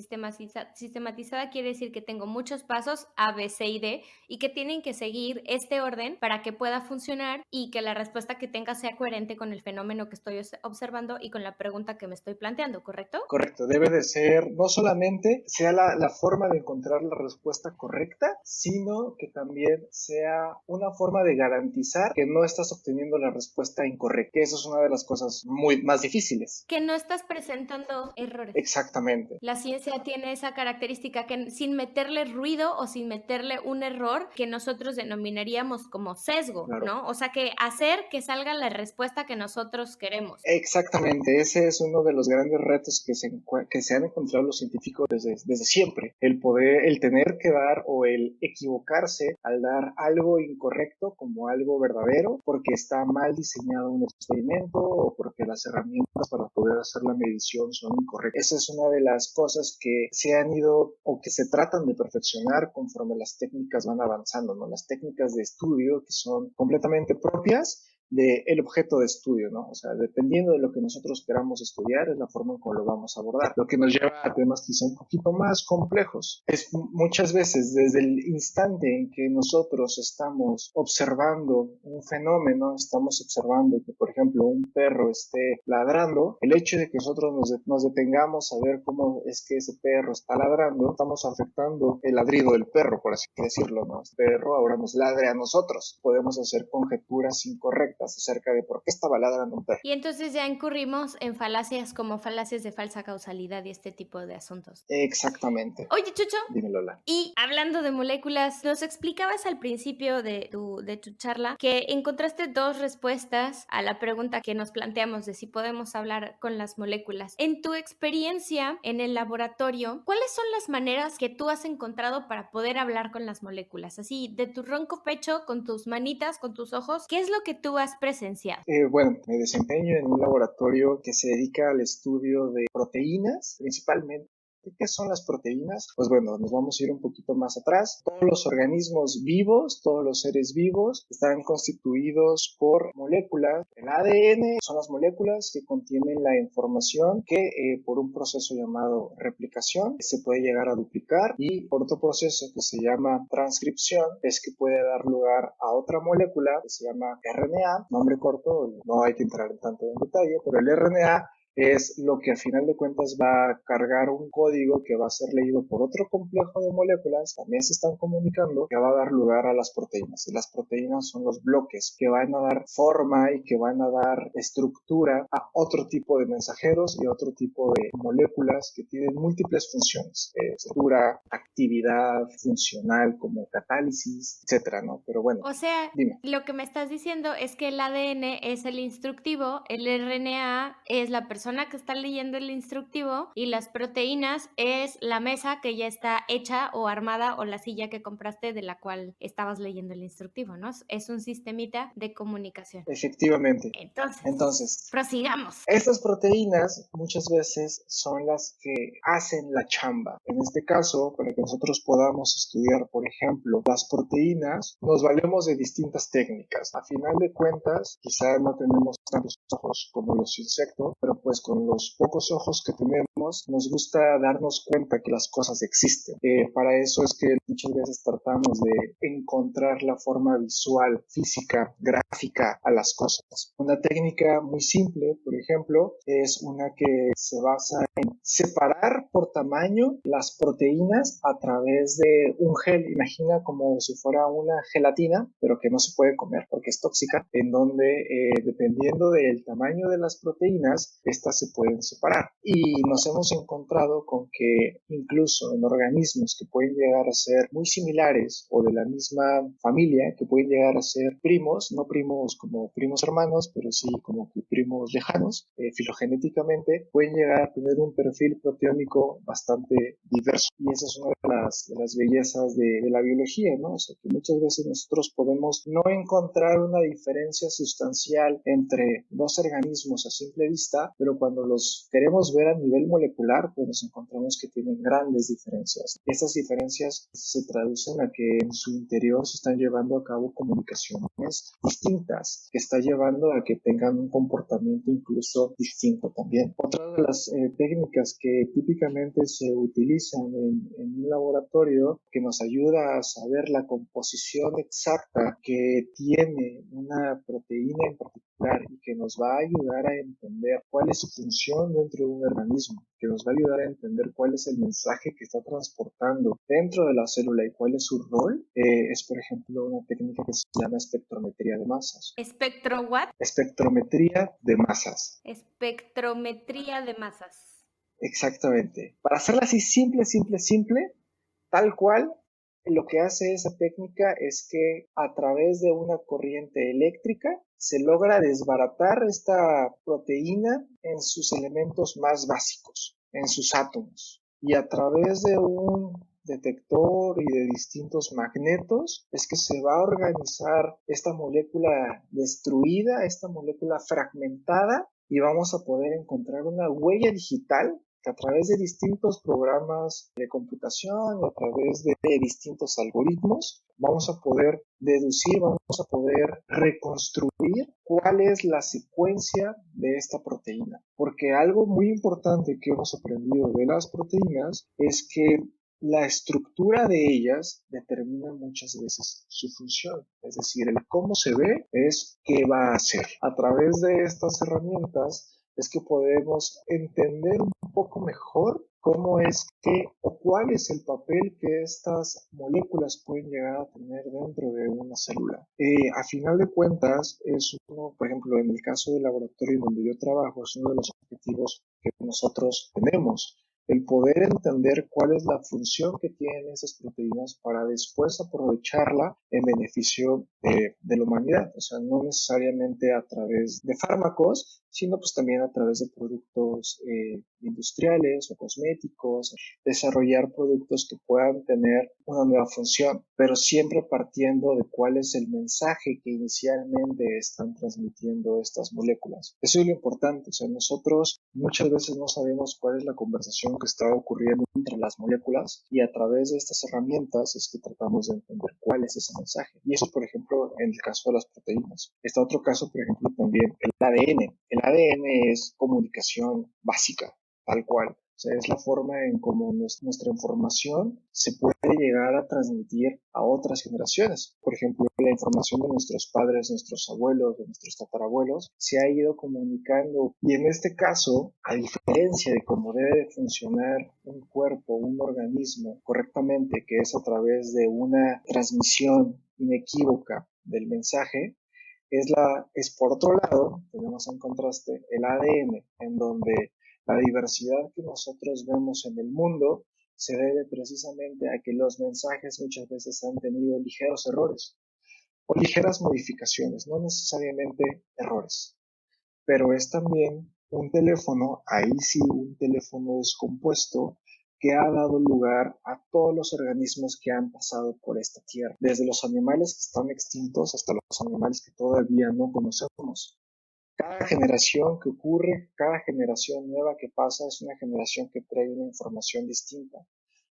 sistematizada, quiere decir que tengo muchos pasos A, B, C y D y que tienen que seguir este orden para que pueda funcionar y que la respuesta que tenga sea coherente con el fenómeno que estoy observando y con la pregunta que me estoy planteando, ¿correcto? Correcto, debe de ser, no solamente sea la forma de encontrar la respuesta correcta, sino que también sea una forma de garantizar que no estás obteniendo la respuesta incorrecta, que eso es una de las cosas muy más difíciles. Que no estás presentando errores. Exactamente. La ciencia tiene esa característica que sin meterle ruido o sin meterle un error que nosotros denominaríamos como sesgo, Claro. ¿no? O sea, que hacer que salga la respuesta que nosotros queremos. Exactamente, ese es uno de los grandes retos que se han encontrado los científicos desde siempre, el tener que dar o el equivocarse al dar algo incorrecto como algo verdadero porque está mal diseñado un experimento o porque las herramientas para poder hacer la medición son incorrectas. Esa es una de las cosas que se han ido o que se tratan de perfeccionar conforme las técnicas van avanzando, ¿no? Las técnicas de estudio que son completamente propias del objeto de estudio, ¿no? O sea, dependiendo de lo que nosotros queramos estudiar, es la forma en cómo lo vamos a abordar. Lo que nos lleva a temas quizá un poquito más complejos. Es muchas veces desde el instante en que nosotros estamos observando un fenómeno, estamos observando que, por ejemplo, un perro esté ladrando, el hecho de que nosotros nos detengamos a ver cómo es que ese perro está ladrando, estamos afectando el ladrido del perro, por así decirlo, ¿no? El perro ahora nos ladre a nosotros. Podemos hacer conjeturas incorrectas acerca de por qué estaba ladrando un perro. Y entonces ya incurrimos en falacias como falacias de falsa causalidad y este tipo de asuntos. Exactamente. Oye, Chucho. Dime, Lola. Y hablando de moléculas, nos explicabas al principio de tu charla que encontraste dos respuestas a la pregunta que nos planteamos de si podemos hablar con las moléculas. En tu experiencia en el laboratorio, ¿cuáles son las maneras que tú has encontrado para poder hablar con las moléculas? Así, de tu ronco pecho, con tus manitas, con tus ojos, ¿qué es lo que tú has presenciado? Bueno, me desempeño en un laboratorio que se dedica al estudio de proteínas, principalmente. ¿Qué son las proteínas? Pues bueno, nos vamos a ir un poquito más atrás. Todos los organismos vivos, todos los seres vivos están constituidos por moléculas. El ADN son las moléculas que contienen la información que por un proceso llamado replicación se puede llegar a duplicar y por otro proceso que se llama transcripción es que puede dar lugar a otra molécula que se llama RNA, nombre corto, no hay que entrar en tanto en detalle, pero el RNA es lo que a final de cuentas va a cargar un código que va a ser leído por otro complejo de moléculas, también se están comunicando, que va a dar lugar a las proteínas. Y las proteínas son los bloques que van a dar forma y que van a dar estructura a otro tipo de mensajeros y otro tipo de moléculas que tienen múltiples funciones, estructura, actividad funcional como catálisis, etcétera, ¿no? Pero bueno, o sea, dime. Lo que me estás diciendo es que el ADN es el instructivo, el RNA es la persona que está leyendo el instructivo y las proteínas es la mesa que ya está hecha o armada o la silla que compraste de la cual estabas leyendo el instructivo, ¿no? Es un sistemita de comunicación. Efectivamente. Entonces, prosigamos. Estas proteínas muchas veces son las que hacen la chamba. En este caso, para que nosotros podamos estudiar, por ejemplo, las proteínas, nos valemos de distintas técnicas. A final de cuentas, quizá no tenemos tantos ojos como los insectos, pero pues con los pocos ojos que tenemos, nos gusta darnos cuenta que las cosas existen. Para eso es que muchas veces tratamos de encontrar la forma visual, física, gráfica a las cosas. Una técnica muy simple, por ejemplo, es una que se basa en separar por tamaño las proteínas a través de un gel. Imagina como si fuera una gelatina, pero que no se puede comer porque es tóxica, en donde dependiendo del tamaño de las proteínas, estas se pueden separar. Y nos hemos encontrado con que incluso en organismos que pueden llegar a ser muy similares o de la misma familia, que pueden llegar a ser primos, no primos como primos hermanos, pero sí como que primos lejanos, filogenéticamente, pueden llegar a tener un perfil proteómico bastante diverso. Y esa es una de las bellezas de la biología, ¿no? O sea, que muchas veces nosotros podemos no encontrar una diferencia sustancial entre dos organismos a simple vista, pero cuando los queremos ver a nivel molecular, pues nos encontramos que tienen grandes diferencias. Estas diferencias se traducen a que en su interior se están llevando a cabo comunicaciones distintas, que está llevando a que tengan un comportamiento incluso distinto también. Otra de las técnicas técnicas que típicamente se utilizan en un laboratorio que nos ayuda a saber la composición exacta que tiene una proteína en particular y que nos va a ayudar a entender cuál es su función dentro de un organismo, que nos va a ayudar a entender cuál es el mensaje que está transportando dentro de la célula y cuál es su rol, es por ejemplo una técnica que se llama espectrometría de masas. ¿Espectro what? Espectrometría de masas. Espectrometría de masas. Exactamente. Para hacerla así simple, tal cual, lo que hace esa técnica es que a través de una corriente eléctrica se logra desbaratar esta proteína en sus elementos más básicos, en sus átomos. Y a través de un detector y de distintos magnetos es que se va a organizar esta molécula destruida, esta molécula fragmentada, y vamos a poder encontrar una huella digital que a través de distintos programas de computación, a través de distintos algoritmos, vamos a poder deducir, vamos a poder reconstruir cuál es la secuencia de esta proteína. Porque algo muy importante que hemos aprendido de las proteínas es que la estructura de ellas determina muchas veces su función, es decir, el cómo se ve es qué va a hacer. A través de estas herramientas es que podemos entender un poco mejor cómo es que o cuál es el papel que estas moléculas pueden llegar a tener dentro de una célula. A final de cuentas, es uno, por ejemplo, en el caso del laboratorio donde yo trabajo, es uno de los objetivos que nosotros tenemos. El poder entender cuál es la función que tienen esas proteínas para después aprovecharla en beneficio de la humanidad. O sea, no necesariamente a través de fármacos, sino pues también a través de productos industriales o cosméticos, desarrollar productos que puedan tener una nueva función, pero siempre partiendo de cuál es el mensaje que inicialmente están transmitiendo estas moléculas. Eso es lo importante. O sea, nosotros muchas veces no sabemos cuál es la conversación que está ocurriendo entre las moléculas, y a través de estas herramientas es que tratamos de entender cuál es ese mensaje. Y eso, por ejemplo, en el caso de las proteínas. Está otro caso, por ejemplo, también el ADN. El ADN es comunicación básica, tal cual. O sea, es la forma en cómo nuestra información se puede llegar a transmitir a otras generaciones. Por ejemplo, la información de nuestros padres, nuestros abuelos, de nuestros tatarabuelos, se ha ido comunicando. Y en este caso, a diferencia de cómo debe funcionar un cuerpo, un organismo correctamente, que es a través de una transmisión inequívoca del mensaje, es por otro lado, tenemos en contraste el ADN, en donde la diversidad que nosotros vemos en el mundo se debe precisamente a que los mensajes muchas veces han tenido ligeros errores o ligeras modificaciones, no necesariamente errores. Pero es también un teléfono, ahí sí, un teléfono descompuesto que ha dado lugar a todos los organismos que han pasado por esta tierra, desde los animales que están extintos hasta los animales que todavía no conocemos. Cada generación que ocurre, cada generación nueva que pasa es una generación que trae una información distinta.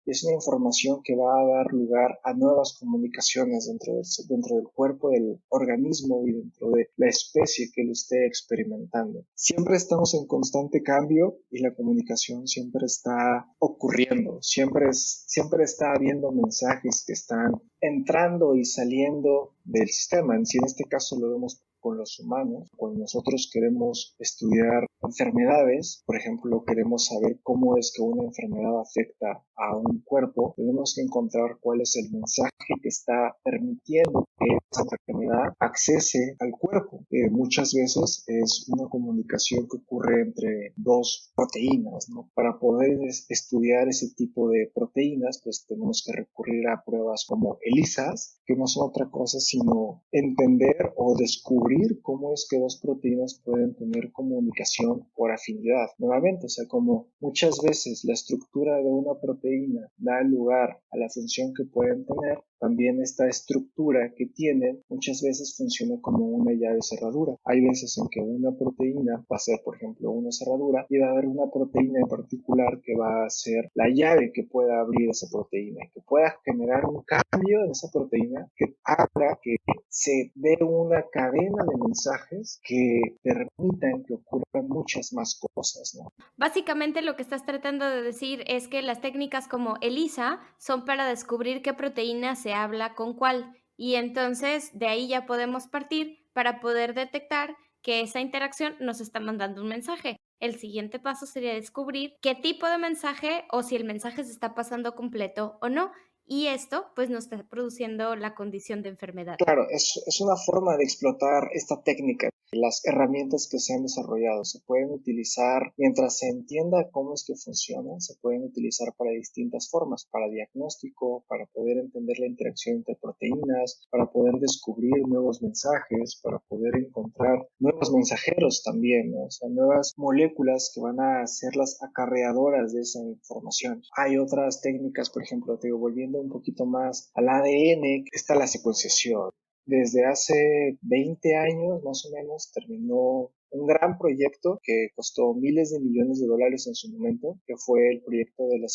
Y es una información que va a dar lugar a nuevas comunicaciones dentro del cuerpo del organismo y dentro de la especie que lo esté experimentando. Siempre estamos en constante cambio y la comunicación siempre está ocurriendo, siempre está habiendo mensajes que están entrando y saliendo del sistema. En este caso lo vemos con los humanos. Cuando nosotros queremos estudiar enfermedades, por ejemplo, queremos saber cómo es que una enfermedad afecta a un cuerpo, tenemos que encontrar cuál es el mensaje que está permitiendo que esa enfermedad accese al cuerpo. Muchas veces es una comunicación que ocurre entre dos proteínas, ¿no? Para poder estudiar ese tipo de proteínas, pues tenemos que recurrir a pruebas como ELISAs, que no son otra cosa sino entender o descubrir cómo es que dos proteínas pueden tener comunicación por afinidad. Nuevamente, o sea, como muchas veces la estructura de una proteína da lugar a la función que pueden tener, también esta estructura que tienen muchas veces funciona como una llave cerradura. Hay veces en que una proteína va a ser, por ejemplo, una cerradura, y va a haber una proteína en particular que va a ser la llave que pueda abrir esa proteína, que pueda generar un cambio en esa proteína que haga que se dé una cadena de mensajes que permitan que ocurran muchas más cosas, ¿no? Básicamente lo que estás tratando de decir es que las técnicas como ELISA son para descubrir qué proteína se habla con cuál, y entonces de ahí ya podemos partir para poder detectar que esa interacción nos está mandando un mensaje. El siguiente paso sería descubrir qué tipo de mensaje o si el mensaje se está pasando completo o no, y esto pues nos está produciendo la condición de enfermedad. Claro, es una forma de explotar esta técnica. Las herramientas que se han desarrollado se pueden utilizar mientras se entienda cómo es que funcionan, se pueden utilizar para distintas formas, para diagnóstico, para poder entender la interacción entre proteínas, para poder descubrir nuevos mensajes, para poder encontrar nuevos mensajeros también, ¿no? O sea, nuevas moléculas que van a ser las acarreadoras de esa información. Hay otras técnicas, por ejemplo, te digo, volviendo un poquito más al ADN, está la secuenciación. Desde hace 20 años más o menos terminó un gran proyecto que costó miles de millones de dólares en su momento, que fue el proyecto de la